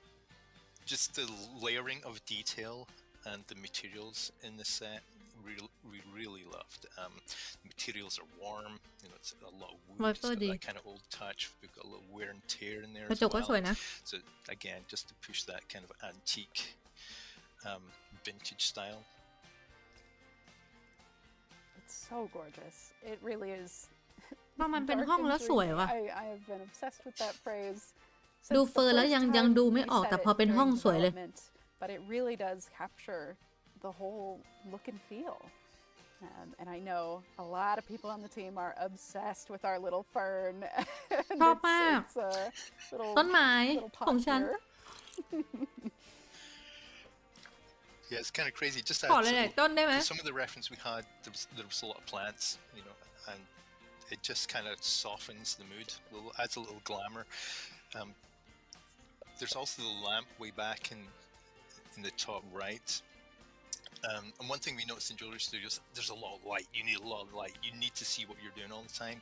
just the layering of detail and the materials in the set. We really loved. The materials are warm. You know, it's a lot of wood. It's got that kind of old touch. We've got a little wear and tear in there กระ as จกก็สวย well. นะ So again, just to push that kind of antique, vintage style. It's so gorgeous. It really is. พอมันเป็น dark ห้อง and แล้วสวย dreamy. ว่ะ I have been obsessed with that phrase ดู since เฟ the อร์แล้ว first ยัง time ดูไม่ we ออก said แต่ it พอเป็นห้อง during สวยเลย development, but it really does capture the whole look and feel. And I know a lot of people on the team are obsessed with our little fern. And ชอบมาก it's a little, ต้นไม้ little ของ pot ฉัน here. Yeah, it's kind of crazy. Just ขอ adds ห a ลาย little- ๆต้นได้ไหม some of the reference we had, there was a lot of plants, you know, and it just kind of softens the mood, adds a little glamour. There's also the lamp way back in the top right. And one thing we noticed in jewelry studios, there's a lot of light. You need a lot of light. You need to see what you're doing all the time.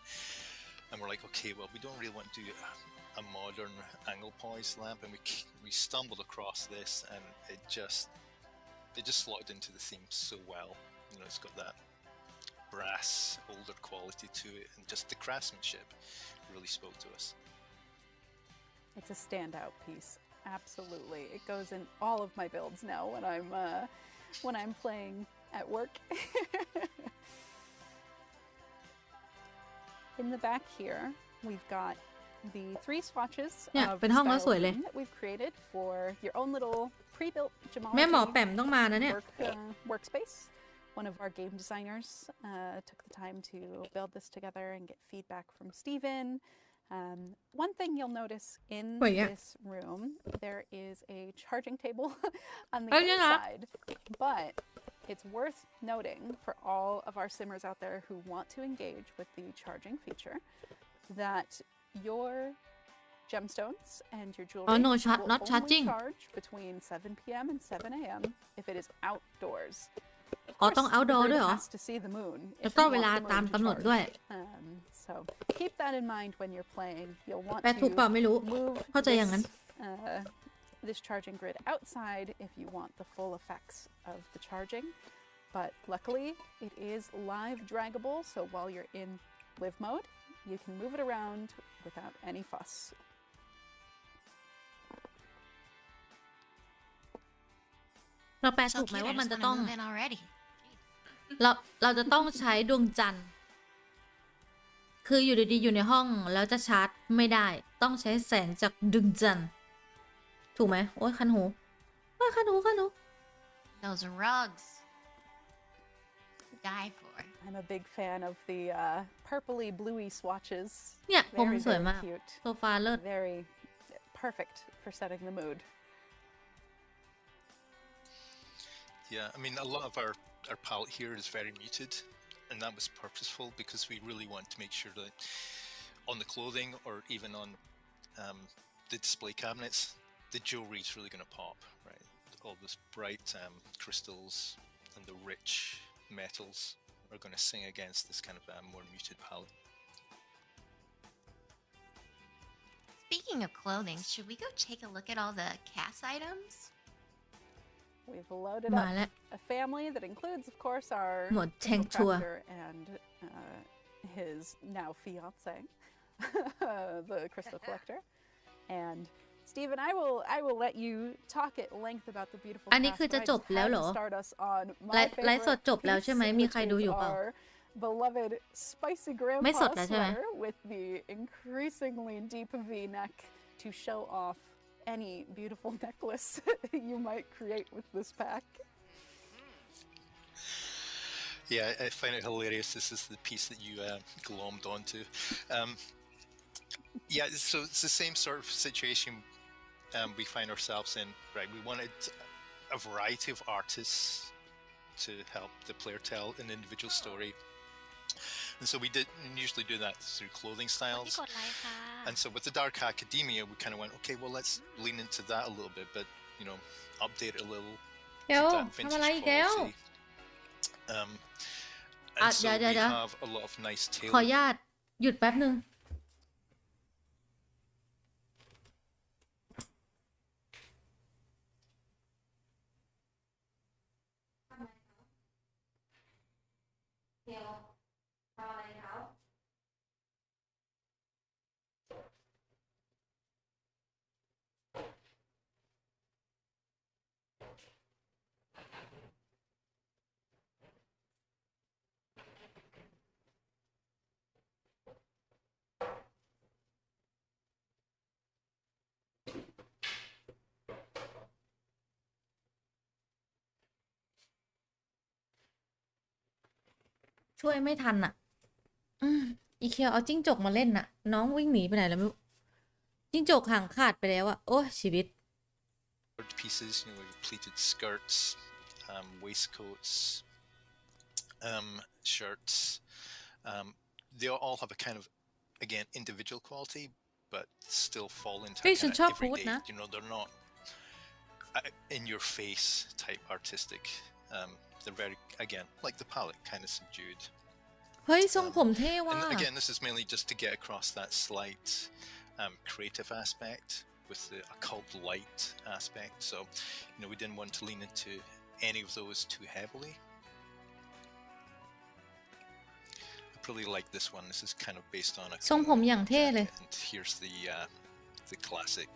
And we're like, okay, well, we don't really want to do a modern angle poise lamp, and we stumbled across this, and it just slotted into the theme so well. You know, it's got that brass, older quality to it, and just the craftsmanship really spoke to us. It's a standout piece. Absolutely. It goes in all of my builds now when I'm playing at work. In the back here, we've got the 3 swatches เนี่ย of เป็นห้องแล้วสวยเลย styrofoam that we've created for your own little pre-built แม่หมอ gemology แปมต้องมานะเนี่ย workspace. One of our game designers took the time to build this together and get feedback from Steven. One thing you'll notice in this room, there is a charging table on the inside, but it's worth noting for all of our simmers out there who want to engage with the charging feature that your gemstones and your jewelry Oh, no, will not only charging. charge between 7 p.m. and 7 a.m. if it is outdoors. อ๋อต้อง Of outdoor course, ด้วยเหร the อ grid has to see the moon แล้ว if ก็ you เว want ลา the moon ตาม to กำหนด charge. ด้วย So keep that in mind when you're playing. You'll want แปลถูกเปล่า to ไม่รู้ move เข้าใจอย่างนั้น this charging grid outside if you want the full effects of the charging. But luckily, it is live draggable, so while you're in live mode, you can move it around without any fuss. เราแปล So ถูกไหม cute, I ว่ามัน just จะ wanna ต้อง move in already. เราจะต้องใช้ดวงจันทร์ คืออยู่ดีๆอยู่ในห้องแล้วจะชาร์จไม่ได้ ต้องใช้แสงจากดวงจันทร์ถูกไหมโอ้ยคันหูคันหู Those rugs. Die for. I'm a big fan of the purpley bluey swatches. เนี่ยผม Very, สวย very มาก cute. โซฟาเลิศ Very perfect for setting the mood. Yeah, I mean, a lot of our palette here is very muted, and that was purposeful because we really want to make sure that on the clothing or even on the display cabinets, the jewelry is really going to pop, right? All those bright crystals and the rich metals are going to sing against this kind of more muted palette. Speaking of clothing, should we go take a look at all the cast items? We've loaded มา up แล้ว a family that includes, of course, our หมวด crystal tank tour crafter and his now fiance, the crystal collector. And Stephen, I will let you talk at length about the beautiful อันนี้ cast, คือจะ but I จ just บแล้ว had เหร to อ start us on ไล my ฟ์ไลฟ์สด favorite จบแล้วใช่ไหม piece, มีใคร which ดู is อยู่เปล่า our beloved spicy ไม่สด grandpa แล้วใช่ไหม sweater with the increasingly deep V-neck to show off any beautiful necklace you might create with this pack. Yeah, I find it hilarious. This is the piece that you glommed onto. Yeah, so it's the same sort of situation we find ourselves in, right? We wanted a variety of artists to help the player tell an individual story. And so we usually do that through clothing ที่ styles. กดไลค์ค่ะ And so with the Dark Academia, we kind of went, okay, well, let's lean into that a little bit, but, you know, update it a little, เดี๋ยว keep that ทำอะไร vintage อีกแล้ว quality. Ah, And so we yeah. have a lot of nice ขออ tailored นุญาตหยุดแป๊บนึง ช่วยไม่ทันอ่ะ อีเคียวเอาจิ้งจกมาเล่นน่ะ น้องวิ่งหนีไปไหนแล้วไม่รู้ จิ้งจกหางขาดไปแล้วอ่ะ โอ้ชีวิต pieces, you know, we've pleated skirts, waistcoats, shirts. They all have a kind of, again, individual quality, but still fall into เฮ้ย a ฉัน kind ชอบ of ฮูด everyday, นะ you know, they're not in your face type artistic. They're very, again, like the palette, kind of subdued. เฮ้ยทรงผมเท่ว่ะ And again, this is mainly just to get across that slight creative aspect with the occult light aspect. So, you know, we didn't want to lean into any of those too heavily. I really like this one. This is kind of based on a ทรงผมอย่างเท่เลย and here's the classic,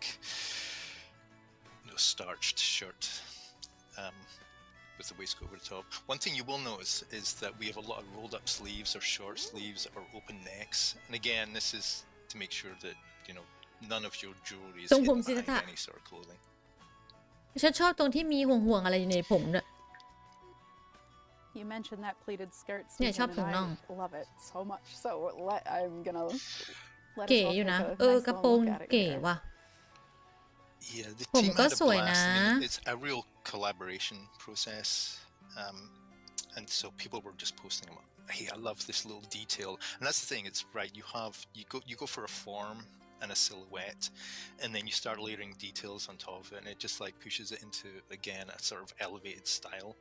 you know, starched shirt. With the waistcoat over the top. One thing you will notice is that we have a lot of rolled up sleeves or short sleeves or open necks. And again, this is to make sure that, you know, none of your jewelry is ทรงผม hidden ศิล behind ปะ any sort of clothing. ฉันชอบตรงที่มีห่วงๆอะไรอยู่ในผมด้วย You mentioned that pleated skirt, เนี่ย Stephen, ชอบถุง and น่อง I love it so much. So I'm gonna let us เก๋ all อยู่ take นะ a เออ nice กระ little โปรง look at it เก๋ here. ว่ะ Yeah, the ผม team ก็ had a สวยนะ blast. I mean, it's a real collaboration process. And so people were just posting them. Hey, I love this little detail. And that's the thing. It's right. You go for a form and a silhouette, and then you start layering details on top of it, and it just like pushes it into, again, a sort of elevated style.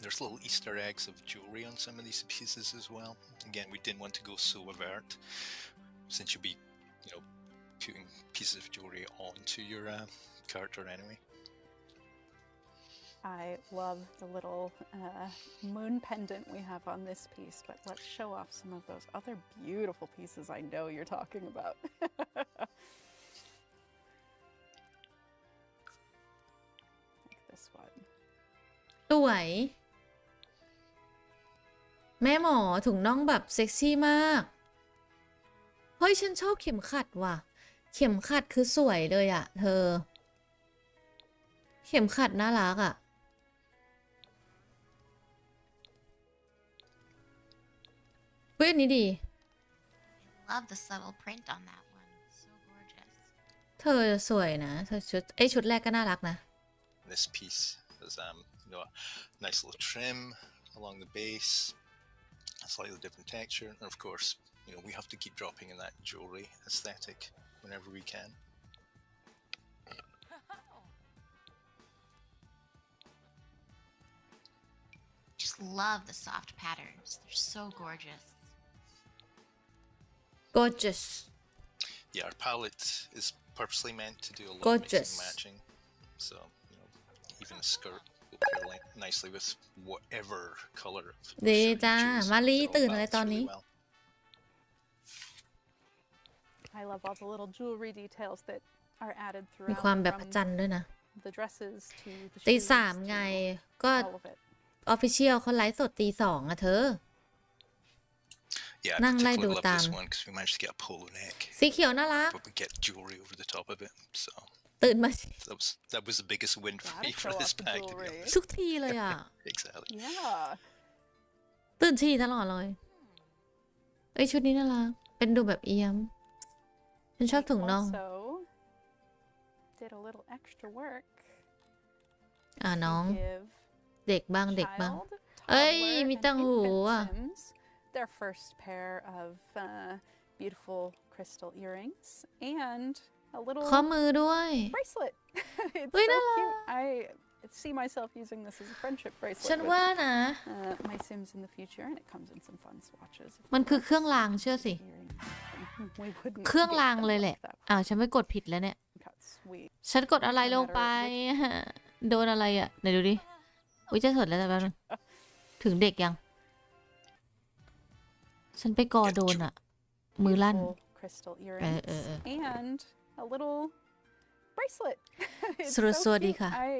There's little Easter eggs of jewelry on some of these pieces as well. Again, we didn't want to go so overt, since you'll be, you know, putting pieces of jewelry onto your character anyway. I love the little moon pendant we have on this piece, but let's show off some of those other beautiful pieces I know you're talking about. Like this one. สวย แม่หมอถุงน่องแบบเซ็กซี่มาก เฮ้ยฉันชอบเข็มขัดว่ะ เข็มขัดคือสวยเลยอะเธอ เข็มขัดน่ารักอะเฮ้ยอันนี้ดี Love the subtle print on that one. So gorgeous. เธอสวยนะเธอชุดแรกก็น่ารักนะ This piece has you know, a nice little trim along the base, a slightly different texture, and of course, you know, we have to keep dropping in that jewelry aesthetic whenever we can. Just love the soft patterns. They're so gorgeous. gorgeous Yeah, our palette is purposely meant to do a lot of Gorgeous. mixing and matching. So, you know, even a skirt will pair nicely with whatever color of ดี shirt you จ้า choose. มาลี So it ตื่นอะไร balances ตอน really นี้ well. I love all the little jewelry details that are added มี throughout ความแบบพ from ระจันทร์ด้วยนะ the dresses to the ตี shoes สามไง ก็ to all of it. ออฟฟิเชียลเขาไลฟ์สดตีสองอะเธอ Yeah, I นั่งไล่ดู particularly love ตาม this one because we managed to get a polo neck, สีเขียวน่ารัก but we get jewelry over the top of it. So ตื่นมา that was the biggest win for Gotta me for show this off the pack, to be jewelry. honest. ทุกทีเลยอ่ะ Exactly. Yeah. ตื่นทีตลอดเลย เอ้ยชุดนี้น่ารัก เป็นดูแบบเอียม ฉันชอบ We ถุงน่อง also did a little extra work น้อง to give เด็กบ้างเด็กบ้าง child, เอ้ย toddler, มี and ตังหู infant อ่ะ Sims their first pair of beautiful crystal earrings and a ข้อ little มือด้วย bracelet. It's Uy, so nala. cute. I see myself using this as a friendship ฉัน bracelet ว่า with นะ my Sims in the future, and it comes in some fun swatches. of มันคือเครื่อง course. รางเชื่อสิ Earrings. We wouldn't เครื่อง get ราง them เลยแหละ like that. อ้าวฉันไม่กดผิดแล้วเนี่ย Got sweet. ฉันกดอะไร No ลงไป matter โดนอะไรอ่ะไหนดูดิ อุ้ยจะสดแล้วแต่แป๊บนึงถึงเด็กยัง ฉันไปกอโดนอ่ะ มือลั่น Beautiful crystal earrings and a little bracelet. It's สวัส so ดี cute. ค่ะ I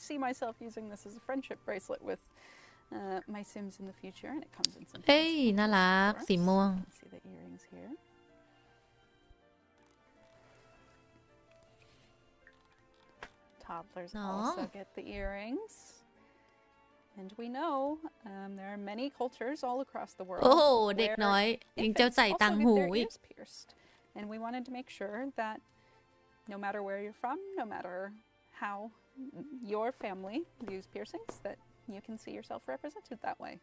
see myself using this as a friendship bracelet with my Sims in the future, and it comes in some. เอ้ย น่ารัก สีม่วง Let's see the earrings here. Toddlers also get the earrings. And we know there are many cultures all across the world โอ้โห เด็ก where น้อย ยังจะ infants ใส่ตัง also หู get their อีก ears pierced. And we wanted to make sure that no matter where you're from, no matter how your family views piercings, that you can see yourself represented that way.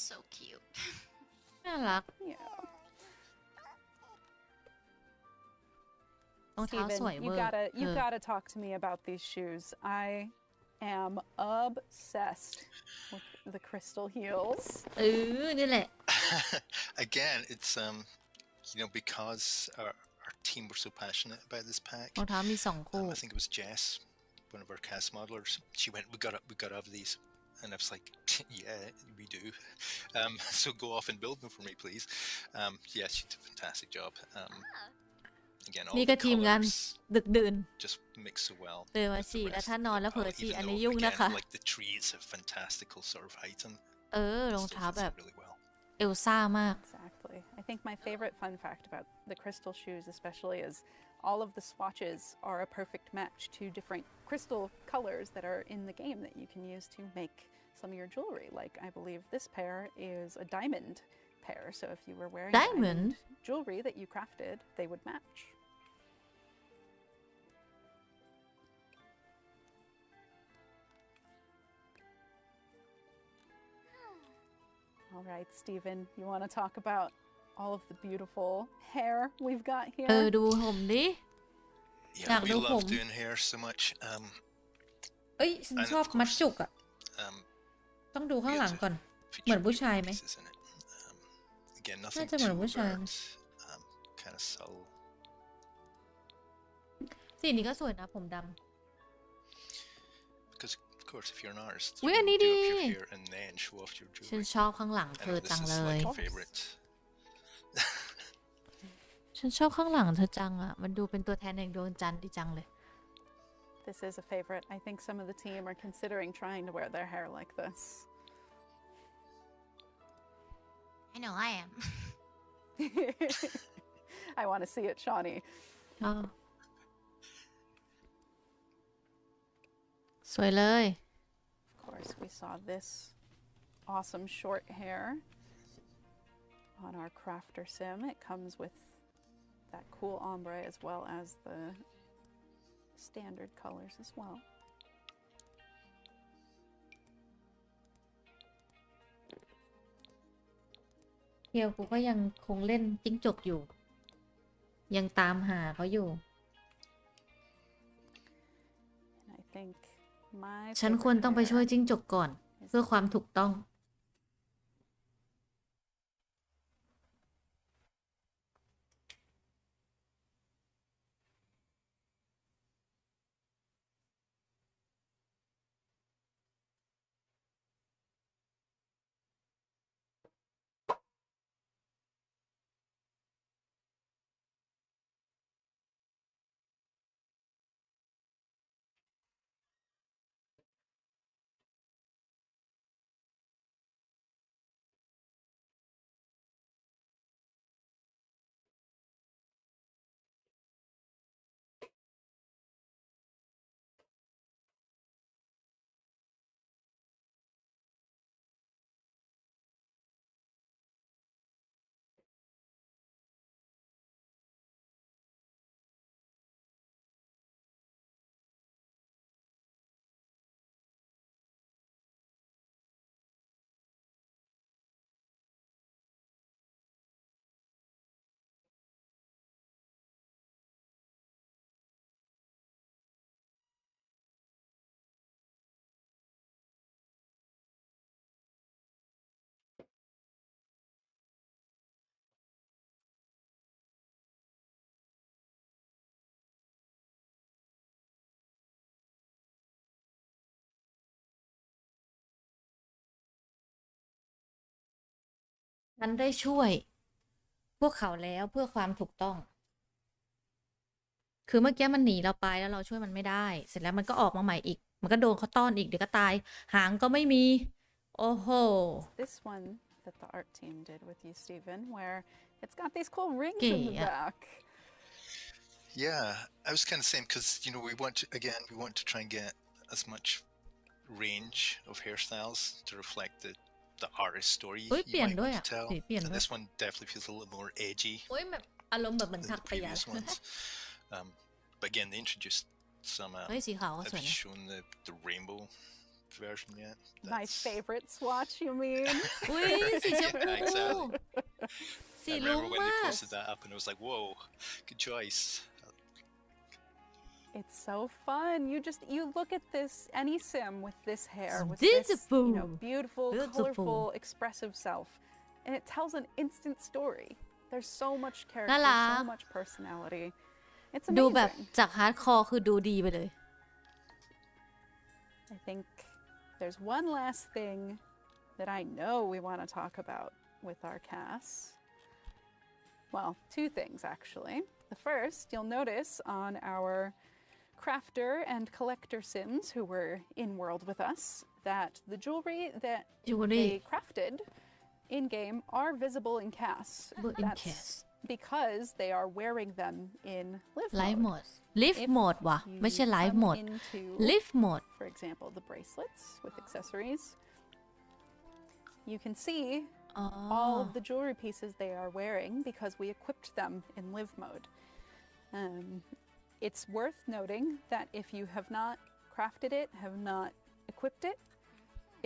So cute. น่ารัก Yeah. รองเท้าสวย Steven, เว you อร์ gotta เอ you อ gotta talk to me about these shoes. I am obsessed with the crystal heels. เออ นี่แหละ Again, it's because our team were so passionate about this pack. รองเท้ามี 2 คู่ I think it was Jess, one of our cast modelers. She went, we got to have these, and I was like, yeah, we do. So go off and build them for me, please. Yeah, she did a fantastic job. Again, all นี่ the ก็ทีมงาน colors ดึกดื่น just mix so well. ตื่นมา with ฉี่ the แล้ว rest. ถ้านอนแล้วเผลอฉี่ Even อัน though, นี้ยุ่ง again, นะคะ like the tree is a fantastical sort of item. เออ รอง Still เท้า fits แบบ in really well. เอลซ่ามาก Exactly. I think my favorite fun fact about the crystal shoes especially is all of the swatches are a perfect match to different crystal colors that are in the game that you can use to make some of your jewelry. Like I believe this pair is a diamond pair, so if you were wearing Diamond? jewelry that you crafted, they would match. All right, Stephen, you want to talk about all of the beautiful hair we've got เออ here? ดูผมดิ Yeah, Yeah, we no love problem. doing hair so much. เอ้ย ฉัน And ชอบ of มัด course, จุกอะ um, ต้องดูข้างหลังก่อน feature เหมือนผู้ชายไหม pieces in it. Again, nothing น่าจะเหมือน too ผู้ชาย overt. Kind of subtle. สีนี้ก็สวยนะผมด Because of course, if you're an artist, Ui, you anh do đi up your đi. hair and then show off your ำฉัน jewelry. ชอบข้างหลัง I เธ know อ this จัง is เลย like a favorite. ฉันชอบข้างหลังเธอจังอะมันดูเป็นตัวแทนแห่งดวงจันทร์ดีจังเลย This is a favorite. I think some of the team are considering trying to wear their hair like this. I know I am. I want to see it, Shawnee. อ๋อสวยเลย Of course, we saw this awesome short hair on our crafter sim. It comes with that cool ombre as well as the standard colors as well. เฮียวกูก็ยังคงเล่นจิ้งจกอยู่ ยังตามหาเขาอยู่ And I think my ฉันควร favorite ต้องไปช่วย hair จิ้งจกก่อน is เพื่อความถูกต้อง ฉันได้ช่วยพวกเขาแล้วเพื่อความถูกต้อง คือเมื่อกี้มันหนีเราไปแล้วเราช่วยมันไม่ได้ เสร็จแล้วมันก็ออกมาใหม่อีก มันก็โดนเขาต้อนอีกเดี๋ยวก็ตาย หางก็ไม่มี โอ้โห This one that the art team did with you, Stephen, where it's got these cool rings เก๋ in the อะ back. Yeah, I was kind of saying because we want to try and get as much range of hairstyles to reflect the artist story เฮ้ย เป you ลี่ยน might ด้วย want อ่ะ to tell. สีเปลี่ยน And ด้วย this one definitely feels a little more edgy โอ้ยแบบอารมณ์แบบเหมือน than ถั the กเปีย previous ones. But again, they introduced some. เฮ้ยสีขาวก็ส Have วย you นะ shown the rainbow version yet? My favorite swatch, you mean? อุ้ยสีชมพู Yeah, exactly. สี I ลุ้ง remember when มา they ก posted that up, and I was like, "Whoa, good choice." It's so fun. You look at this, any sim with this hair, with Beautiful. this, beautiful, Beautiful. colorful, expressive self, and it tells an instant story. There's so much character, น่ารัก so much personality. It's ดูแบบ amazing. จากฮาร์ดคอร์คือดูดีไปเลย I think there's one last thing that I know we want to talk about with our casts. Well, two things actually. The first, you'll notice on our crafter and collector sims who were in world with us that the jewelry that Jewelry. they crafted in game are visible in casts. Visible in That's casts. because they are wearing them in live ไลฟ์โหม mode. ด ลิฟ If โหมดว่ะ you ไม่ใช่ไลฟ์ come โหมด into ลิฟโหมด for example, the bracelets with accessories, you can see อ๋อ all of the jewelry pieces they are wearing because we equipped them in live mode. It's worth noting that if you have not crafted it, have not equipped it,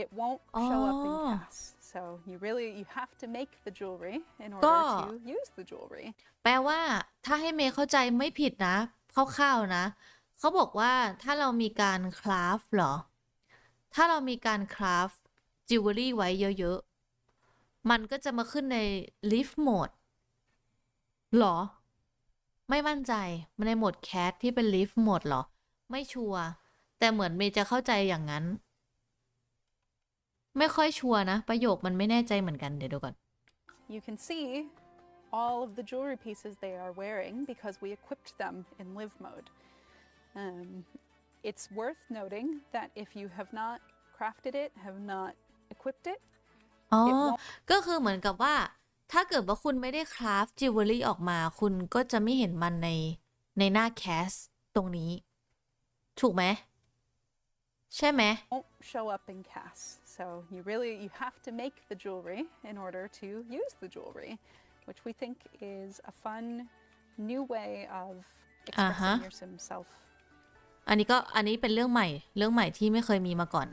it won't show up in casts. So you have to make the jewelry in order to use the jewelry. แปลว่าถ้าให้เมย์เข้าใจไม่ผิดนะคร่าวๆนะ เขาบอกว่าถ้าเรามีการคราฟเหรอ ถ้าเรามีการคราฟจิวเวลรี่ไว้เยอะๆ มันก็จะมาขึ้นในลิฟโหมดหรอ ไม่มั่นใจมันในโหมดแคสที่เป็นลิฟโหมดหรอ ไม่ชัวร์แต่เหมือนเมย์จะเข้าใจอย่างนั้น ไม่ค่อยชัวร์นะ ประโยคมันไม่แน่ใจเหมือนกันเดี๋ยวดูก่อน You can see all of the jewelry pieces they are wearing because we equipped them in live mode. It's worth noting that if you have not crafted it, have not equipped it, อ๋อ it won't ก็คือเหมือนกับว่า ถ้าเกิดว่าคุณไม่ได้คราฟจิวเวลรี่ออกมา คุณก็จะไม่เห็นมันในหน้าแคสตรงนี้ ถูกไหม ใช่ไหม won't show up in casts. So you have to make the jewelry in order to use the jewelry, which we think is a fun new way of expressing your sim self. อันนี้เป็นเรื่องใหม่ที่ไม่เคยมีมาก่อน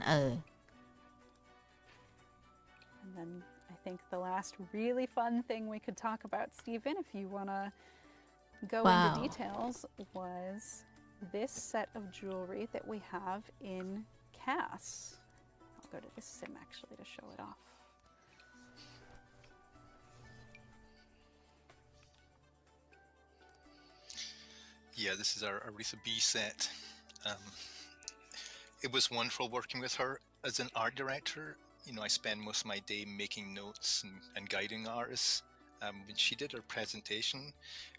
And then I think the last really fun thing we could talk about, Stephen, if you want to go into details, was this set of jewelry that we have in casts. I'll go to this sim actually to show it off. Yeah, this is our Aretha B set. It was wonderful working with her as an art director. I spend most of my day making notes and guiding artists. When she did her presentation,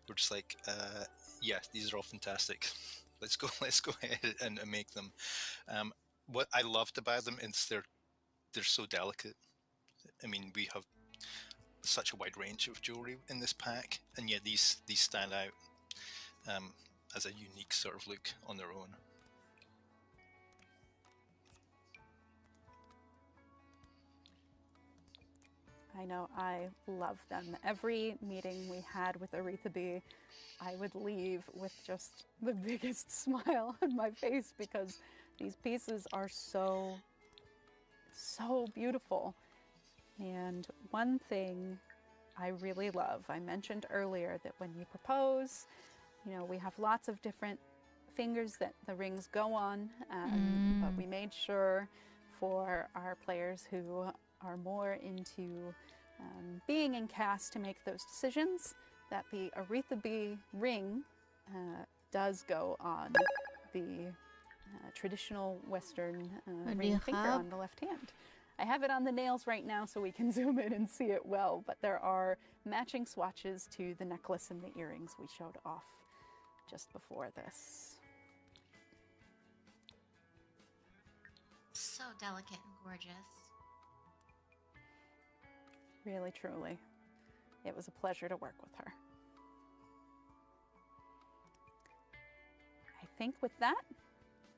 we're just like, yeah, these are all fantastic. Let's go ahead and make them. What I loved about them is they're so delicate. I mean, we have such a wide range of jewelry in this pack, and yet these stand out as a unique sort of look on their own. I know, I love them. Every meeting we had with Aretha B, I would leave with just the biggest smile on my face because these pieces are so beautiful. And one thing I really love, I mentioned earlier that when you propose, we have lots of different fingers that the rings go on, but we made sure for our players who are more into being in cast to make those decisions that the Aretha B ring does go on the traditional Western ring finger on the left hand. I have it on the nails right now so we can zoom in and see it well, but there are matching swatches to the necklace and the earrings we showed off just before this. So delicate and gorgeous. Really, truly. It was a pleasure to work with her. I think with that,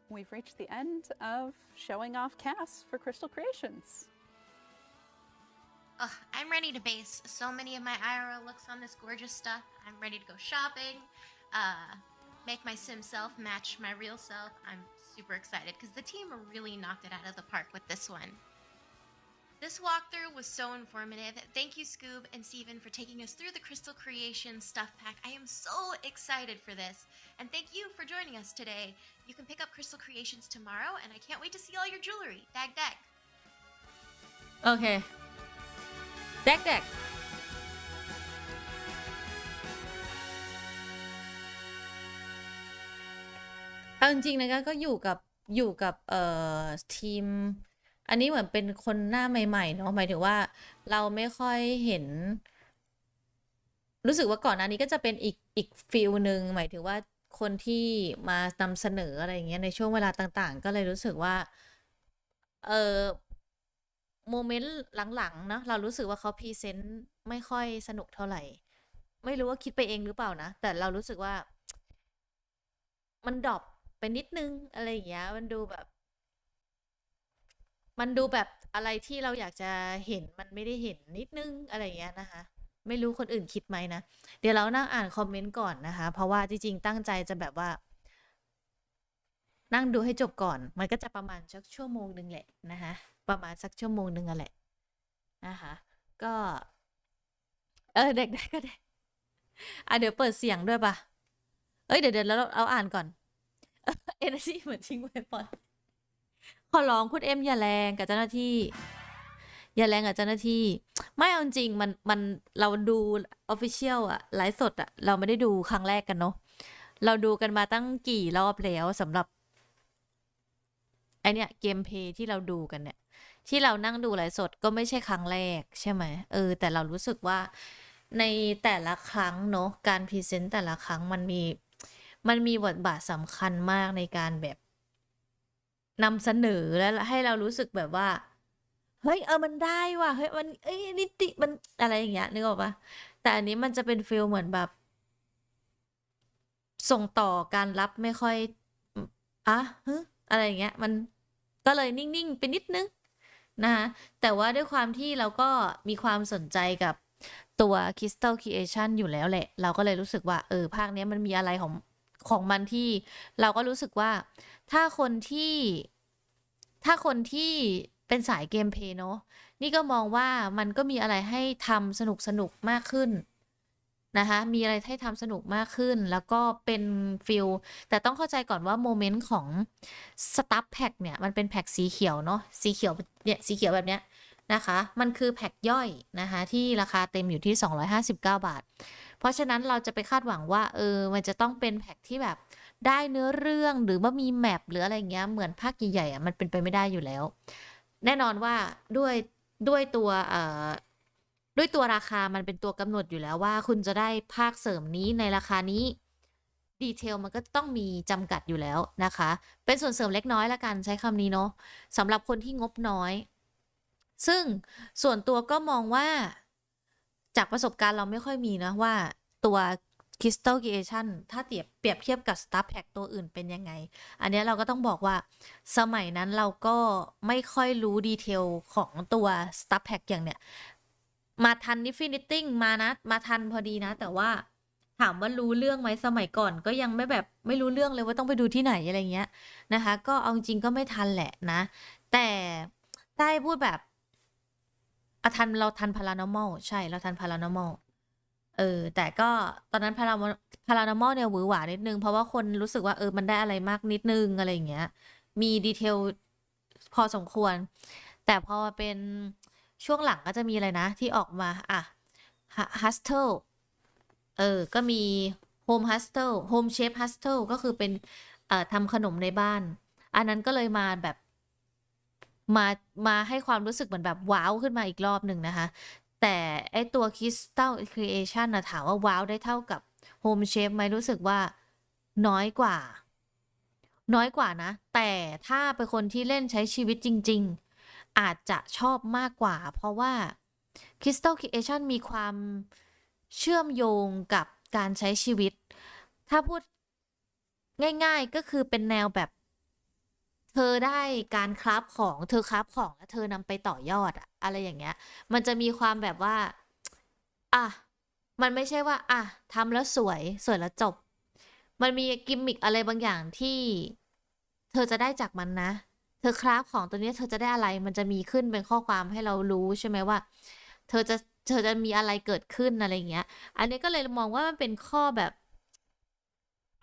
we've reached the end of showing off casts for Crystal Creations. Ugh, I'm ready to base so many of my IRL looks on this gorgeous stuff. I'm ready to go shopping, make my sim self match my real self. I'm super excited because the team really knocked it out of the park with this one. This walkthrough was so informative. Thank you, Scoob and Steven, for taking us through the Crystal Creations stuff pack. I am so excited for this. And thank you for joining us today. You can pick up Crystal Creations tomorrow, and I can't wait to see all your jewelry. Dag dag. โอเคแดกแดกเอาจริงๆนะคะก็อยู่กับทีม อันนี้เหมือนเป็นคนหน้าใหม่ๆเนาะหมายถึงว่าเราไม่ค่อยเห็น รู้สึกว่าก่อนหน้านี้ก็จะเป็นอีกฟิลหนึ่งหมายถึงว่าคนที่มานำเสนออะไรอย่างเงี้ยในช่วงเวลาต่างๆ ก็เลยรู้สึกว่าโมเมนต์หลังๆเนาะเรารู้สึกว่าเขาพรีเซนต์ไม่ค่อยสนุกเท่าไหร่ ไม่รู้ว่าคิดไปเองหรือเปล่านะ แต่เรารู้สึกว่า มันดรอปไปนิดนึงอะไรอย่างเงี้ยมันดูแบบอะไรที่เราอยากจะเห็นมันไม่ได้เห็นนิดนึงอะไรอย่างเงี้ยนะคะ ไม่รู้คนอื่นคิดไหมนะ เดี๋ยวเรานั่งอ่านคอมเมนต์ก่อนนะคะ เพราะว่าจริงๆตั้งใจจะแบบว่า นั่งดูให้จบก่อน มันก็จะประมาณสักชั่วโมงนึงแหละนะคะประมาณสักชั่วโมงนึงอะแหละนะคะก็เด็กได้ก็ได้เดี๋ยวเปิดเสียงด้วยปะเดี๋ยวเราเอาอ่านก่อนenergy เหมือนทิ้งไว้ปอนขอร้องคุณเอ็มอย่าแรงกับเจ้าหน้าที่ อย่าแรงกับเจ้าหน้าที่ ไม่เอาจริงมันเราดู official ไลฟ์สดเราไม่ได้ดูครั้งแรกกันเนาะเราดูกันมาตั้งกี่รอบแล้วสำหรับไอเนี้ยเกมเพลย์ที่เราดูกันเนี่ยที่เรานั่งดูไลฟ์สดก็ไม่ใช่ครั้งแรกใช่ไหมแต่เรารู้สึกว่าในแต่ละครั้งเนาะการพรีเซนต์แต่ละครั้งมันมีบทบาทสำคัญมากในการแบบนำเสนอแล้วให้เรารู้สึกแบบว่าเฮ้ยมันได้ว่ะเฮ้ยมันนิติมันอะไรอย่างเงี้ยนึกออกปะแต่อันนี้มันจะเป็นฟีลเหมือนแบบส่งต่อการรับไม่ค่อยอะไรอย่างเงี้ยมันก็เลยนิ่งๆไปนิดนึงนะคะแต่ว่าด้วยความที่เราก็มีความสนใจกับตัว Crystal Creation อยู่แล้วแหละเราก็เลยรู้สึกว่าภาคนี้มันมีอะไรของมันที่เราก็รู้สึกว่าถ้าคนที่เป็นสายเกมเพลย์เนาะนี่ก็มองว่ามันก็มีอะไรให้ทำสนุกมากขึ้นนะคะมีอะไรให้ทำสนุกมากขึ้นแล้วก็เป็นฟิลแต่ต้องเข้าใจก่อนว่าโมเมนต์ของสตั๊ฟแพ็คเนี่ยมันเป็นแพ็คสีเขียวเนาะสีเขียวเนี่ยสีเขียวแบบเนี้ยนะคะมันคือแพ็คย่อยนะคะที่ราคาเต็มอยู่ที่259 บาทเพราะฉะนั้นเราจะไปคาดหวังว่ามันจะต้องเป็นแพ็คที่แบบได้เนื้อเรื่องหรือว่ามีแมปหรืออะไรเงี้ยเหมือนภาคใหญ่ๆมันเป็นไปไม่ได้อยู่แล้วแน่นอนว่าด้วยตัวราคามันเป็นตัวกำหนดอยู่แล้วว่าคุณจะได้ภาคเสริมนี้ในราคานี้ดีเทลมันก็ต้องมีจำกัดอยู่แล้วนะคะเป็นส่วนเสริมเล็กน้อยละกันใช้คำนี้เนาะสำหรับคนที่งบน้อยซึ่งส่วนตัวก็มองว่าจากประสบการณ์เราไม่ค่อยมีนะว่าตัว Crystal Creation ถ้าเปรียบเทียบกับ Star Pack ตัวอื่นเป็นยังไงอันนี้เราก็ต้องบอกว่าสมัยนั้นเราก็ไม่ค่อยรู้ดีเทลของตัว Star Pack อย่างเนี้ยมาทัน Infiniting มาทันพอดีนะแต่ว่าถามว่ารู้เรื่องไหมสมัยก่อนก็ยังไม่รู้เรื่องเลยว่าต้องไปดูที่ไหนอะไรเงี้ยนะคะก็เอาจริงก็ไม่ทันแหละนะแต่ได้พูดแบบเราทัน Paranormal ใช่เราทัน Paranormal แต่ก็ตอนนั้น Paranormal เนี่ยหวือหวานิดนึงเพราะว่าคนรู้สึกว่ามันได้อะไรมากนิดนึงอะไรอย่างเงี้ยมีดีเทลพอสมควรแต่พอเป็นช่วงหลังก็จะมีอะไรนะที่ออกมาHustle ก็มี Home Hustle Home Chef Hustle ก็คือเป็นทำขนมในบ้านอันนั้นก็เลยมาแบบ มามาให้ความรู้สึกเหมือนแบบว้าวขึ้นมาอีกรอบหนึ่งนะคะแต่ไอตัว Crystal Creation นะถามว่าว้าวได้เท่ากับ Home Shape ไหมรู้สึกว่าน้อยกว่านะแต่ถ้าเป็นคนที่เล่นใช้ชีวิตจริงๆอาจจะชอบมากกว่าเพราะว่า Crystal Creation มีความเชื่อมโยงกับการใช้ชีวิตถ้าพูดง่ายๆก็คือเป็นแนวแบบเธอได้การคราฟของเธอคราฟของแล้วเธอนำไปต่อยอดอะอะไรอย่างเงี้ยมันจะมีความแบบว่าอ่ะมันไม่ใช่ว่าอ่ะทำแล้วสวยแล้วจบมันมีกิมมิคอะไรบางอย่างที่เธอจะได้จากมันนะเธอคราฟของตัวนี้เธอจะได้อะไรมันจะมีขึ้นเป็นข้อความให้เรารู้ใช่ไหมว่าเธอจะมีอะไรเกิดขึ้นอะไรอย่างเงี้ยอันนี้ก็เลยมองว่ามันเป็นข้อแบบ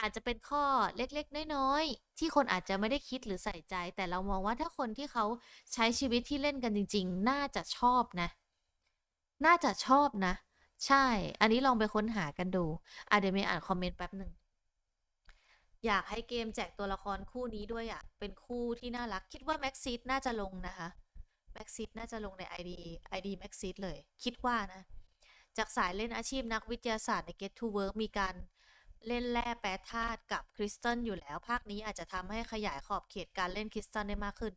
อาจจะเป็นข้อเล็กๆน้อยๆที่คนอาจจะไม่ได้คิดหรือใส่ใจแต่เรามองว่าถ้าคนที่เขาใช้ชีวิตที่เล่นกันจริงๆน่าจะชอบนะใช่อันนี้ลองไปค้นหากันดูเดี๋ยวเมย์อ่านคอมเมนต์แป๊บหนึ่งอยากให้เกมแจกตัวละครคู่นี้ด้วยอ่ะเป็นคู่ที่น่ารักคิดว่าแม็กซิสน่าจะลงนะคะแม็กซิสน่าจะลงใน ID แม็กซิสเลยคิดว่านะจากสายเล่นอาชีพนักวิทยาศาสตร์ใน Get to Work มีการเล่นแร่แปรธาตุกับคริสตัลอยู่แล้วภาคนี้อาจจะทำให้ขยายขอบเขตการเล่นคริสตัลได้มากขึ้น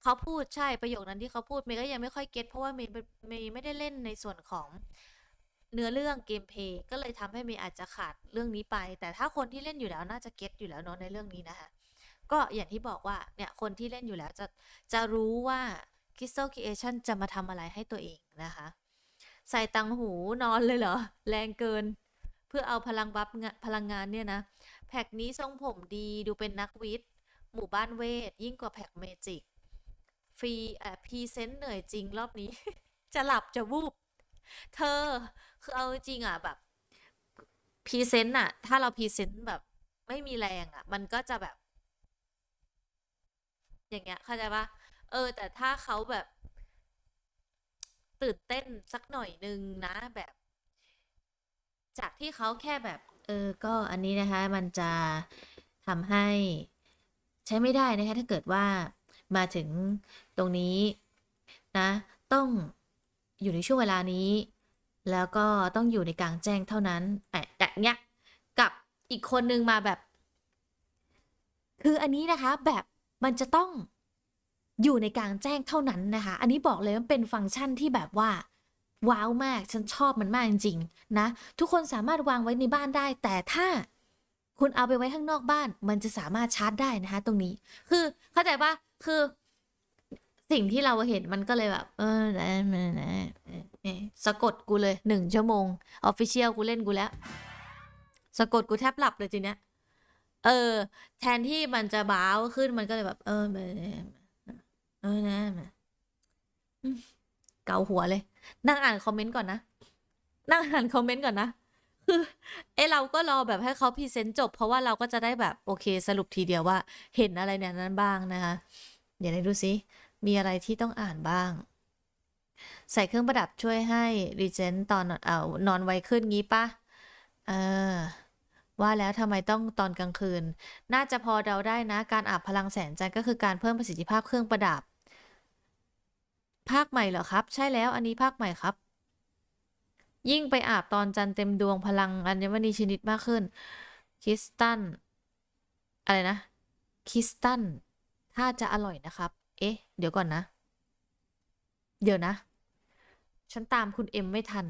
เขาพูดใช่ประโยคนั้นที่เขาพูดเมย์ก็ยังไม่ค่อยเก็ตเพราะว่าเมย์ไม่ได้เล่นในส่วนของเนื้อเรื่องเกมเพลย์ก็เลยทำให้เมย์อาจจะขาดเรื่องนี้ไปแต่ถ้าคนที่เล่นอยู่แล้วน่าจะเก็ตอยู่แล้วเนาะในเรื่องนี้นะคะก็อย่างที่บอกว่าเนี่ยคนที่เล่นอยู่แล้วจะรู้ว่า Crystal Creation จะมาทำอะไรให้ตัวเองนะคะใส่ตังหูนอนเลยเหรอแรงเกินเพื่อเอาพลังบัฟพลังงานเนี่ยนะแพ็กนี้ทรงผมดีดูเป็นนักวิทย์หมู่บ้านเวทยิ่งกว่าแพ็กเมจิกฟรีพรีเซนต์เหนื่อยจริงรอบนี้ จะหลับจะวูบเธอคือเอาจริงอ่ะแบบพรีเซนต์อ่ะถ้าเราพรีเซนต์แบบไม่มีแรงอ่ะมันก็จะแบบอย่างเงี้ยเข้าใจปะแต่ถ้าเขาแบบตื่นเต้นสักหน่อยนึงนะแบบจากที่เขาแค่แบบก็อันนี้นะคะมันจะทำให้ใช้ไม่ได้นะคะถ้าเกิดว่ามาถึงตรงนี้นะต้องอยู่ในช่วงเวลานี้แล้วก็ต้องอยู่ในกลางแจ้งเท่านั้นแต่เนี้ยกับอีกคนนึงมาแบบคืออันนี้นะคะแบบมันจะต้องอยู่ในกลางแจ้งเท่านั้นนะคะอันนี้บอกเลยว่าเป็นฟังก์ชันที่แบบว่าว้าวมากฉันชอบมันมากจริงๆนะทุกคนสามารถวางไว้ในบ้านได้แต่ถ้าคุณเอาไปไว้ข้างนอกบ้านมันจะสามารถชาร์จได้นะคะตรงนี้คือเข้าใจปะคือสิ่งที่เราเห็นมันก็เลยแบบสะกดกูเลย1 ชั่วโมงออฟฟิเชียลกูเล่นกูแล้วสะกดกูแทบหลับเลยทีเนี้ยแทนที่มันจะบ้าวขึ้นมันก็เลยแบบนะเกาหัวเลยนั่งอ่านคอมเมนต์ก่อนนะคือเราก็รอแบบให้เขาพรีเซนต์จบเพราะว่าเราก็จะได้แบบโอเคสรุปทีเดียวว่าเห็นอะไรในนั้นบ้างนะคะเดี๋ยวดูซิมีอะไรที่ต้องอ่านบ้างใส่เครื่องประดับช่วยให้รีเจนตอนนอนไวขึ้นงี้ปะว่าแล้วทำไมต้องตอนกลางคืนน่าจะพอเดาได้นะการอาบพลังแสงจันทร์ก็คือการเพิ่มประสิทธิภาพเครื่องประดับภาคใหม่เหรอครับใช่แล้วอันนี้ภาคใหม่ครับยิ่งไปอาบตอนจันทร์เต็มดวงพลังอัญมณีชนิดมากขึ้นคริสตัลอะไรนะคริสตัลถ้าจะอร่อยนะครับเดี๋ยวก่อนนะเดี๋ยวนะฉันตามคุณเอ็มไม่ทัน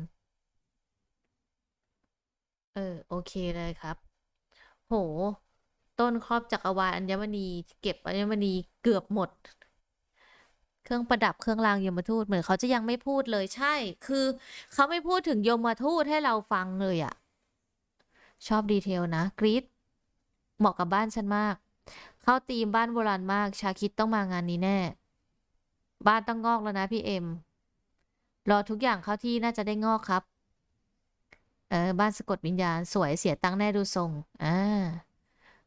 โอเคเลยครับโหต้นครอบจักรวาลอัญมณีเก็บอัญมณีเกือบหมดเครื่องประดับเครื่องรางยมทูตเหมือนเขาจะยังไม่พูดเลยใช่คือเขาไม่พูดถึงยมทูตให้เราฟังเลยอะชอบดีเทลนะกรี๊ดเหมาะกับบ้านฉันมากเข้าธีมบ้านโบราณมากชาคิดต้องมางานนี้แน่บ้านต้องงอกแล้วนะพี่เอ็มรอทุกอย่างเข้าที่น่าจะได้งอกครับบ้านสะกดวิญญาณสวยเสียตังค์แน่ดูทรง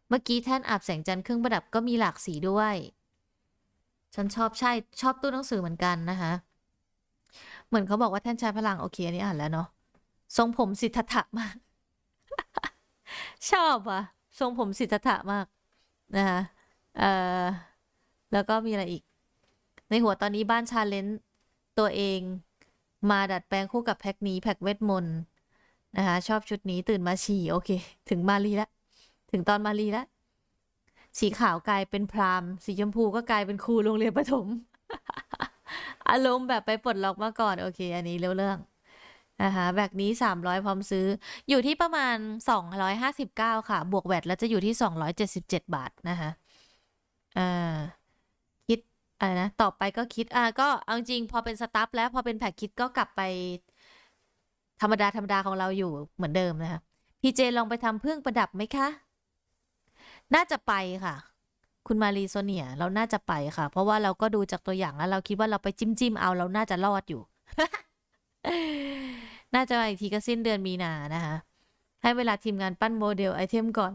เมื่อกี้แท่นอาบแสงจันทร์เครื่องประดับก็มีหลากสีด้วยฉันชอบชอบตู้หนังสือเหมือนกันนะคะเหมือนเขาบอกว่าแท่นชายพลังโอเคอันนี้อ่านแล้วเนาะทรงผมสิทธัตถะมาก ชอบอ่ะทรงผมสิทธัตถะมากนะคะแล้วก็มีอะไรอีก ในหัวตอนนี้บ้านชาเลนจ์ตัวเองมาดัดแปลงคู่กับแพ็คนี้แพ็คเวทมนต์นะคะชอบชุดนี้ตื่นมาฉี่โอเคถึงมารีแล้วถึงตอนมารีแล้วสีขาวกลายเป็นพราหมณ์สีชมพูก็กลายเป็นครูโรงเรียนประถม อารมณ์แบบไปปลดล็อกมาก่อนโอเคอันนี้เรื่องนะคะแบบนี้300พร้อมซื้ออยู่ที่ประมาณ259ค่ะบวกแวตแล้วจะอยู่ที่277 บาทนะคะคิดอะไรนะต่อไปก็คิดก็เอาจริงพอเป็นสตั๊ฟแล้วพอเป็นแพ็คคิดก็กลับไปธรรมดาของเราอยู่เหมือนเดิมนะคะพีเจลองไปทำเครื่องประดับไหมคะน่าจะไปค่ะคุณมารีโซเนียเราน่าจะไปค่ะเพราะว่าเราก็ดูจากตัวอย่างแล้วเราคิดว่าเราไปจิ้มเอาเราน่าจะรอดอยู่ น่าจะอีกทีก็สิ้นเดือนมีนานะคะให้เวลาทีมงานปั้นโมเดลไอเทมก่อน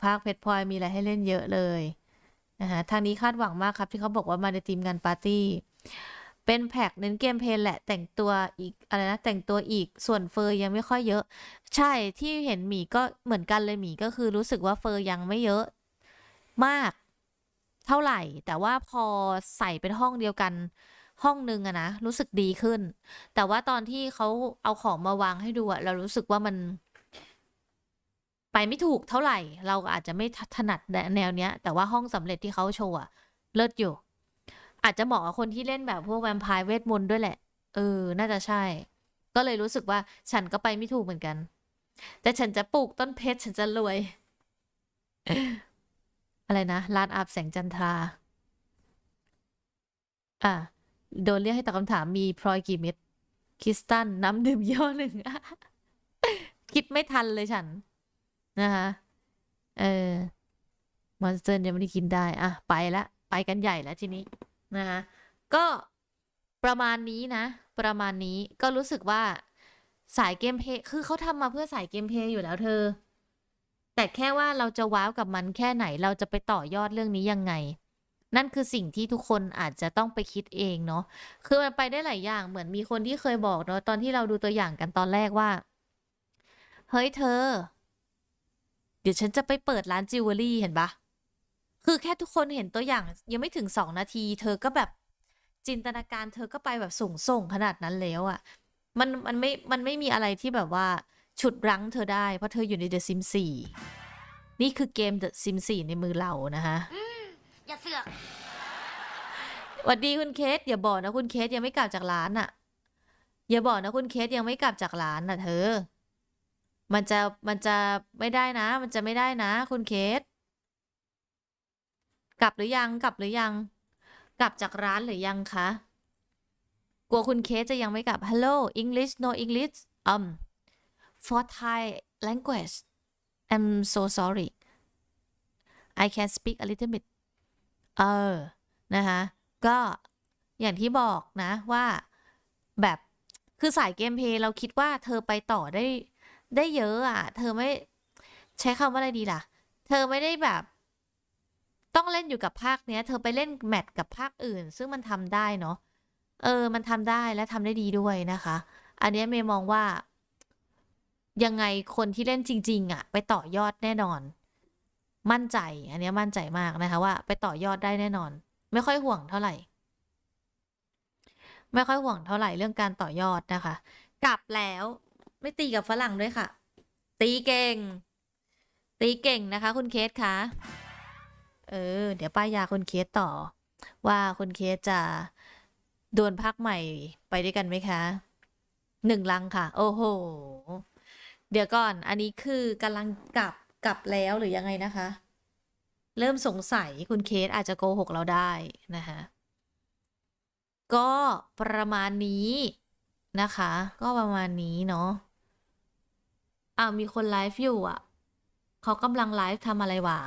ภาคเพชรพลอยมีอะไรให้เล่นเยอะเลยนะคะทางนี้คาดหวังมากครับที่เขาบอกว่ามาในทีมงานปาร์ตี้เป็นแพ็กเน้นเกมเพลย์แหละแต่งตัวอีกอะไรนะแต่งตัวอีกส่วนเฟอร์ยังไม่ค่อยเยอะใช่ที่เห็นหมีก็เหมือนกันเลยหมีก็คือรู้สึกว่าเฟอร์ยังไม่เยอะมากเท่าไหร่แต่ว่าพอใส่เป็นห้องเดียวกันห้องนึงอะนะรู้สึกดีขึ้นแต่ว่าตอนที่เขาเอาของมาวางให้ดูอะเรารู้สึกว่ามันไปไม่ถูกเท่าไหร่เราอาจจะไม่ถนัดแนวเนี้ยแต่ว่าห้องสำเร็จที่เขาโชว์อะเลิศอยู่อาจจะเหมาะกับคนที่เล่นแบบพวกแวมไพร์เวทมนต์ด้วยแหละน่าจะใช่ก็เลยรู้สึกว่าฉันก็ไปไม่ถูกเหมือนกันแต่ฉันจะปลูกต้นเพชรฉันจะรวย อะไรนะร้านอาบแสงจันทราโดนเรียกให้ตอบคำถามมีพลอยกี่เม็ดคริสตัลน้ำดื่มย่อหนึ่ง คิดไม่ทันเลยฉันนะคะมอนสเตอร์ยังไม่ได้กินได้ไปละไปกันใหญ่แล้วทีนี้นะคะก็ประมาณนี้นะประมาณนี้ก็รู้สึกว่าสายเกมเพลย์คือเขาทำมาเพื่อสายเกมเพลย์อยู่แล้วเธอแต่แค่ว่าเราจะว้าวกับมันแค่ไหนเราจะไปต่อยอดเรื่องนี้ยังไงนั่นคือสิ่งที่ทุกคนอาจจะต้องไปคิดเองเนาะคือมันไปได้หลายอย่างเหมือนมีคนที่เคยบอกเนาะตอนที่เราดูตัวอย่างกันตอนแรกว่าเฮ้ยเธอเดี๋ยวฉันจะไปเปิดร้านจิวเวลรี่เห็นปะคือแค่ทุกคนเห็นตัวอย่างยังไม่ถึง2 นาทีเธอก็แบบจินตนาการเธอก็ไปแบบส่งขนาดนั้นแล้วอะมันไม่มีอะไรที่แบบว่าฉุดรั้งเธอได้เพราะเธออยู่ใน The Sims 4นี่คือเกม The Sims 4ในมือเรานะคะอย่าเสือกหวัดดีคุณเคสอย่าบอกนะคุณเคสยังไม่กลับจากร้านอะอย่าบอกนะคุณเคสยังไม่กลับจากร้านน่ะเธอมันจะไม่ได้นะมันจะไม่ได้นะคุณเคสกลับหรือยังกลับจากร้านหรือยังคะกลัวคุณเคสจะยังไม่กลับ Hello English no English for Thai language I'm so sorry I can speak a little bit นะคะก็อย่างที่บอกนะว่าแบบคือสายเกมเพลย์เราคิดว่าเธอไปต่อได้เยอะอ่ะเธอไม่ใช้คำว่าอะไรดีล่ะเธอไม่ได้แบบต้องเล่นอยู่กับภาคเนี้ยเธอไปเล่นแมทกับภาคอื่นซึ่งมันทำได้เนาะมันทำได้และทำได้ดีด้วยนะคะอันนี้เมย์มองว่ายังไงคนที่เล่นจริงๆอ่ะไปต่อยอดแน่นอนมั่นใจอันนี้มั่นใจมากนะคะว่าไปต่อยอดได้แน่นอนไม่ค่อยห่วงเท่าไหร่เรื่องการต่อยอดนะคะกลับแล้วไม่ตีกับฝรั่งด้วยค่ะตีเก่งนะคะคุณเคสคะเดี๋ยวป้ายยาคุณเคสต่อว่าคุณเคสจะโดนภาคใหม่ไปด้วยกันไหมคะ1 ลังค่ะโอ้โหเดี๋ยวก่อนอันนี้คือกำลังกลับแล้วหรือยังไงนะคะเริ่มสงสัยคุณเคสอาจจะโกหกเราได้นะคะก็ประมาณนี้นะคะก็ประมาณนี้เนาะมีคนไลฟ์อยู่อ่ะเขากำลังไลฟ์ทำอะไรวะ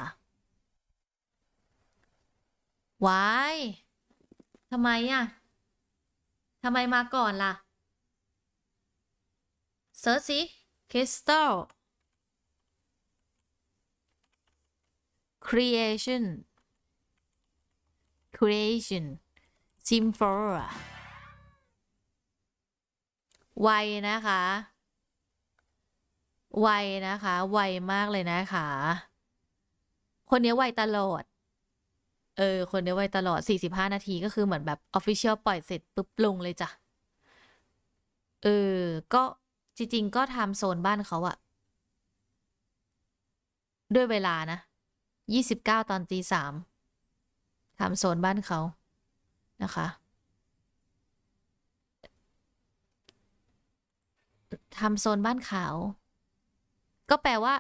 วายทำไมมาก่อนล่ะเซิร์ชสิคริสตัลcreation Sim 4ไวนะคะไวมากเลยนะคะคนนี้ไวตลอด คนเดียวไว้ตลอด45 นาทีก็คือเหมือนแบบ Official ปล่อยเสร็จปุ๊บลงเลยจ้ะก็จริงๆก็ไทม์โซนบ้านเขาอะด้วยเวลานะ29 ตอนตี 3ไทม์โซนบ้านเขานะคะไทม์โซนบ้านเขาก็แปลว่า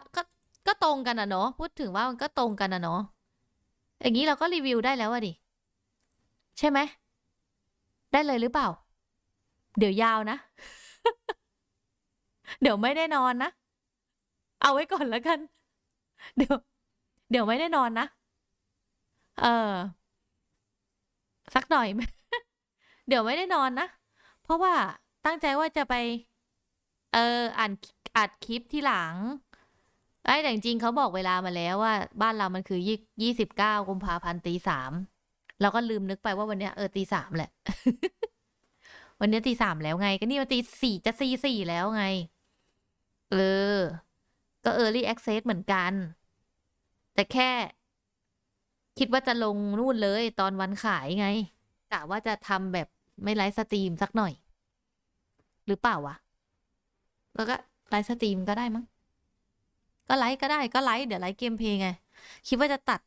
ก็ตรงกันอะเนาะพูดถึงว่ามันก็ตรงกันอะเนาะอย่างนี้เราก็รีวิวได้แล้วอะดิใช่ไหมได้เลยหรือเปล่าเดี๋ยวยาวนะ เดี๋ยวไม่ได้นอนนะเอาไว้ก่อนแล้วกัน เดี๋ยวไม่ได้นอนนะสักหน่อย เดี๋ยวไม่ได้นอนนะเพราะว่าตั้งใจว่าจะไปอัดคลิปที่หลังแต่จริงๆเขาบอกเวลามาแล้วว่าบ้านเรามันคือ29 กุมภาพันธ์ตี 3เราก็ลืมนึกไปว่าวันเนี้ยตี 3แหละ วันนี้ตี 3แล้วไงก็นี่มันตี 4จะ4แล้วไงก็ Early Access เหมือนกันแต่แค่คิดว่าจะลงนู่นเลยตอนวันขายไงกะว่าจะทำแบบไม่ไลฟ์สตรีมสักหน่อยหรือเปล่าวะแล้วก็ไลฟ์สตรีมก็ได้มั้งก็ไลฟ์ก็ได้ก็ไลฟ์เดี๋ยวไลฟ์เกมเพลย์ไงคิดว่าจะตัด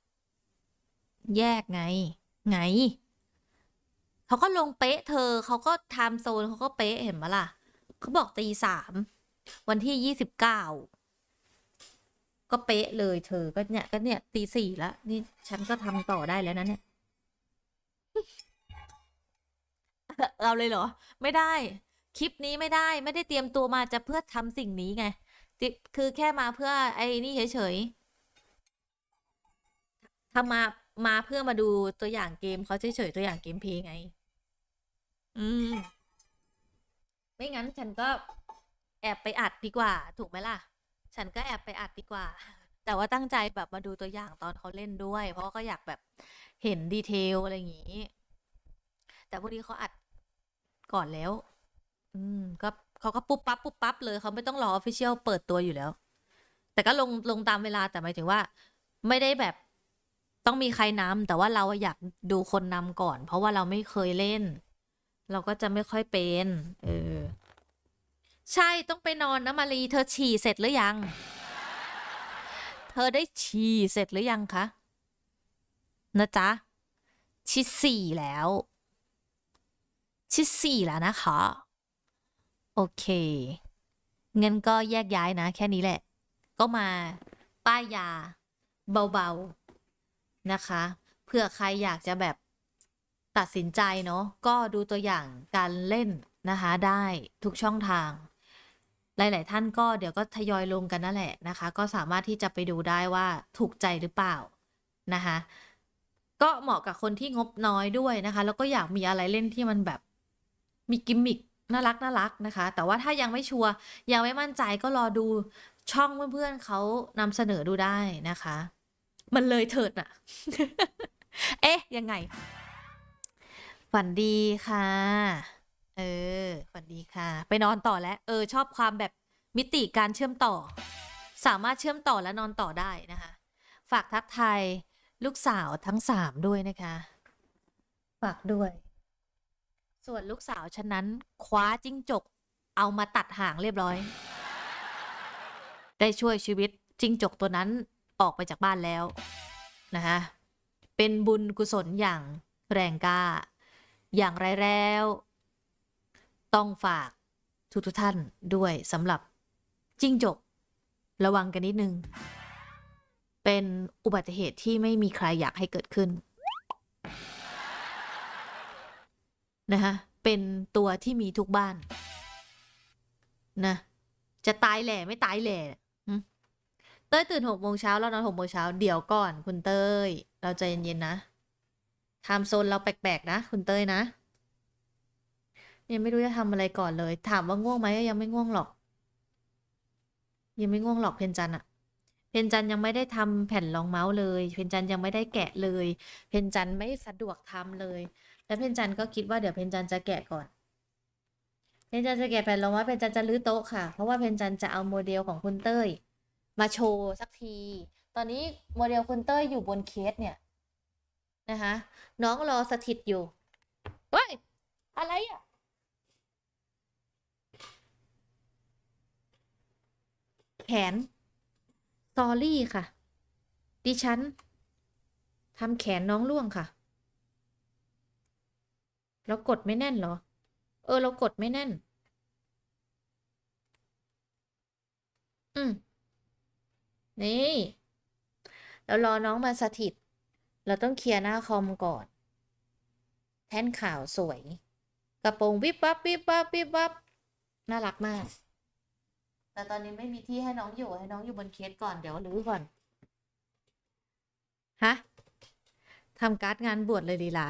แยกไงเขาก็ลงเป๊ะเธอเขาก็ไทม์โซนเขาก็เป๊ะเห็นไหมล่ะเขาบอกตี 3วันที่29ก็เป๊ะเลยเธอก็เนี่ยตี 4แล้วนี่ฉันก็ทำต่อได้แล้วนะเนี่ย เอาเลยเหรอไม่ได้คลิปนี้ไม่ได้เตรียมตัวมาจะเพื่อทำสิ่งนี้ไงคือแค่มาเพื่อไอ้นี่เฉยๆทำมาเพื่อมาดูตัวอย่างเกมเขาเฉยๆตัวอย่างเกมเพลย์ไงไม่งั้นฉันก็แอบไปอัดดีกว่าถูกไหมล่ะฉันก็แอบไปอัดดีกว่าแต่ว่าตั้งใจแบบมาดูตัวอย่างตอนเขาเล่นด้วยเพราะก็อยากแบบเห็นดีเทลอะไรอย่างนี้แต่พอดีเขาอัดก่อนแล้วก็เขาก็ปุ๊บปั๊บเลยเขาไม่ต้องรอ Official เปิดตัวอยู่แล้วแต่ก็ลงตามเวลาแต่หมายถึงว่าไม่ได้แบบต้องมีใครนำแต่ว่าเราอยากดูคนนำก่อนเพราะว่าเราไม่เคยเล่นเราก็จะไม่ค่อยเป็นใช่ต้องไปนอนนะมารีเธอฉี่เสร็จหรือยังเธอได้ฉี่เสร็จหรือยังคะนะจ๊ะฉี่4แล้วนะคะโอเคงั้นก็แยกย้ายนะแค่นี้แหละก็มาป้ายยาเบาๆนะคะเผื่อใครอยากจะแบบตัดสินใจเนาะก็ดูตัวอย่างการเล่นนะคะได้ทุกช่องทางหลายๆท่านก็เดี๋ยวก็ทยอยลงกันนั่นแหละนะคะก็สามารถที่จะไปดูได้ว่าถูกใจหรือเปล่านะคะก็เหมาะกับคนที่งบน้อยด้วยนะคะแล้วก็อยากมีอะไรเล่นที่มันแบบมีกิมมิคน่ารักนะคะแต่ว่าถ้ายังไม่ชัวร์ยังไม่มั่นใจก็รอดูช่องเพื่อนๆเขานำเสนอดูได้นะคะมันเลยเถิดน่ะ เอ๊ะยังไงฝันดีค่ะฝันดีค่ะไปนอนต่อแล้วชอบความแบบมิติการเชื่อมต่อสามารถเชื่อมต่อและนอนต่อได้นะคะฝากทักทายลูกสาวทั้ง3ด้วยนะคะฝากด้วยส่วนลูกสาวฉันนั้นคว้าจิ้งจกเอามาตัดหางเรียบร้อยได้ช่วยชีวิตจิ้งจกตัวนั้นออกไปจากบ้านแล้วนะคะเป็นบุญกุศลอย่างแรงกล้าอย่างไรแล้วต้องฝากทุกท่านด้วยสำหรับจิ้งจกระวังกันนิดนึงเป็นอุบัติเหตุที่ไม่มีใครอยากให้เกิดขึ้นนะคะเป็นตัวที่มีทุกบ้านนะจะตายแหล่ไม่ตายแหล่เต้ยตื่น6 โมงเช้าแล้วนอน6 โมงเช้าเดี๋ยวก่อนคุณเต้ยเราใจเย็นๆนะไทม์โซนเราแปลกๆนะคุณเต้ยนะยังไม่รู้จะทำอะไรก่อนเลยถามว่าง่วงไหมยังไม่ง่วงหรอกเพนจันอะเพนจันยังไม่ได้ทำแผ่นรองเมาส์เลยเพนจันยังไม่ได้แกะเลยเพนจันไม่สะดวกทำเลยแล้วเพนจันก็คิดว่าเดี๋ยวเพนจันจะแกะก่อนเพนจันจะแกะแผ่นรองเมาส์เพนจันจะรื้อโต๊ะค่ะเพราะว่าเพนจันจะเอาโมเดลของคุณเต้ยมาโชว์สักทีตอนนี้โมเดลคุณเต้ยอยู่บนเคสเนี่ย นะคะน้องรอสถิตอยู่เฮ้ยอะไรอ่ะแขนสอรี่ค่ะดิฉันทำแขนน้องร่วงค่ะเรากดไม่แน่นเหรอเรากดไม่แน่นนี่เรารอน้องมาสถิตเราต้องเคลียร์หน้าคอมก่อนแท่นขาวสวยกระโปรงวิบวับวิบวับวิบวับน่ารักมากแต่ตอนนี้ไม่มีที่ให้น้องอยู่ให้น้องอยู่บนเคสก่อนเดี๋ยวรื้อก่อนฮะทำการ์ดงานบวชเลยลีลา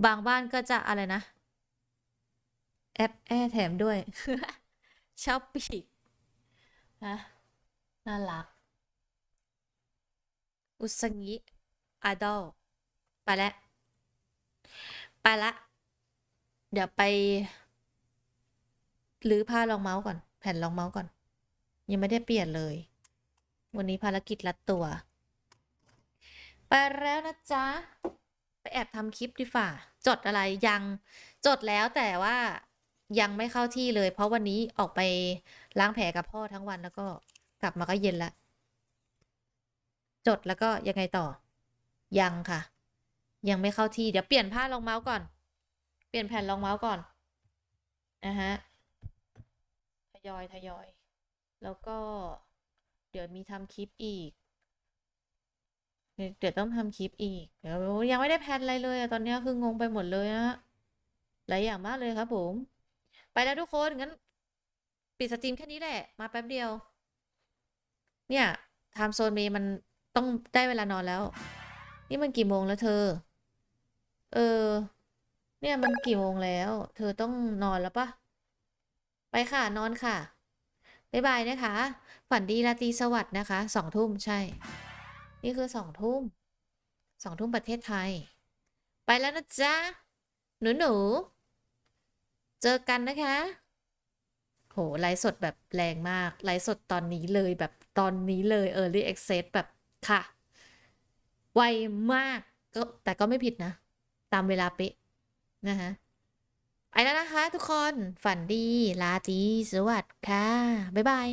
บางบ้านก็จะอะไรนะแอดแอร์แถมด้วย ชอบปีกนะน่ารักอุสงิไอดอลไปแล้วไปละเดี๋ยวไปรื้อผ้ารองเมาส์ก่อนแผ่นรองเมาส์ก่อนยังไม่ได้เปลี่ยนเลยวันนี้ภารกิจลัดตัวไปแล้วนะจ๊ะไปแอบทำคลิปดีฝ่าจดอะไรยังจดแล้วแต่ว่ายังไม่เข้าที่เลยเพราะวันนี้ออกไปล้างแผลกับพ่อทั้งวันแล้วก็กลับมาก็เย็นละจดแล้วก็ยังไงต่อยังค่ะยังไม่เข้าที่เดี๋ยวเปลี่ยนผ้ารองเมาส์ก่อนเปลี่ยนแผ่นรองเมาส์ก่อนฮะทยอยแล้วก็เดี๋ยวมีทำคลิปอีกเดี๋ยวต้องทำคลิปอีกเดี๋ยวยังไม่ได้แพลนอะไรเลยตอนนี้คืองงไปหมดเลยนะหลายอย่างมากเลยครับผมไปแล้วทุกคนงั้นปิดสตรีมแค่นี้แหละมาแป๊บเดียวเนี่ยไทม์โซนเมย์มันต้องได้เวลานอนแล้วนี่มันกี่โมงแล้วเธอเนี่ยมันกี่โมงแล้วเธอต้องนอนแล้วปะไปค่ะนอนค่ะบ๊ายบายนะคะฝันดีราตรีสวัสดิ์นะคะ2 ทุ่มใช่นี่คือ2 ทุ่ม2 ทุ่มประเทศไทยไปแล้วนะจ๊ะหนูเจอกันนะคะโหไลฟ์สดแบบแรงมากไลฟ์สดตอนนี้เลยแบบตอนนี้เลยEarly Access แบบค่ะไวมากก็แต่ก็ไม่ผิดนะตามเวลาเป๊ะนะคะไปแล้วนะคะทุกคนฝันดีราตรีสวัสดิ์ค่ะบ๊ายบาย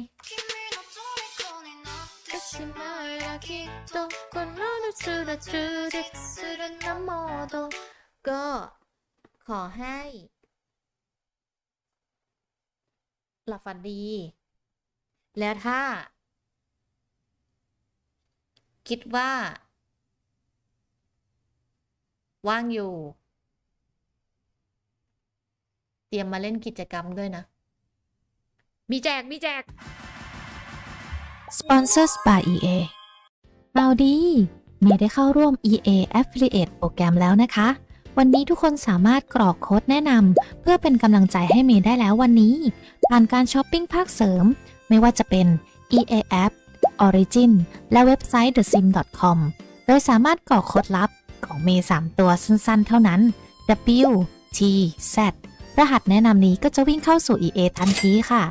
ก็ขอให้หลับฝันดีแล้วถ้าคิดว่าว่างอยู่เตรียมมาเล่นกิจกรรมด้วยนะมีแจกSponsors by EA เอาดีเมย์ได้เข้าร่วม EA Affiliate โปรแกรมแล้วนะคะ วันนี้ทุกคนสามารถกรอกโค้ดแนะนำเพื่อเป็นกำลังใจให้เมย์ได้แล้ววันนี้ผ่านการช้อปปิ้งภาคเสริมไม่ว่าจะเป็น EA App Origin และเว็บไซต์ thesim.com โดยสามารถกรอกโค้ดลับของเมย์3 ตัวสั้นๆเท่านั้น W T Z รหัสแนะนำนี้ก็จะวิ่งเข้าสู่ EA ทันทีค่ะ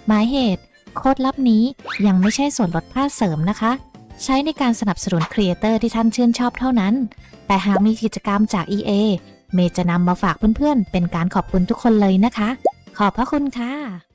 หมายเหตุโค้ดลับนี้ยังไม่ใช่ส่วนลดภาคเสริมนะคะใช้ในการสนับสนุนครีเอเตอร์ที่ท่านชื่นชอบเท่านั้นแต่หากมีกิจกรรมจาก EA เมย์จะนำมาฝากเพื่อนๆเป็นการขอบคุณทุกคนเลยนะคะขอบพระคุณค่ะ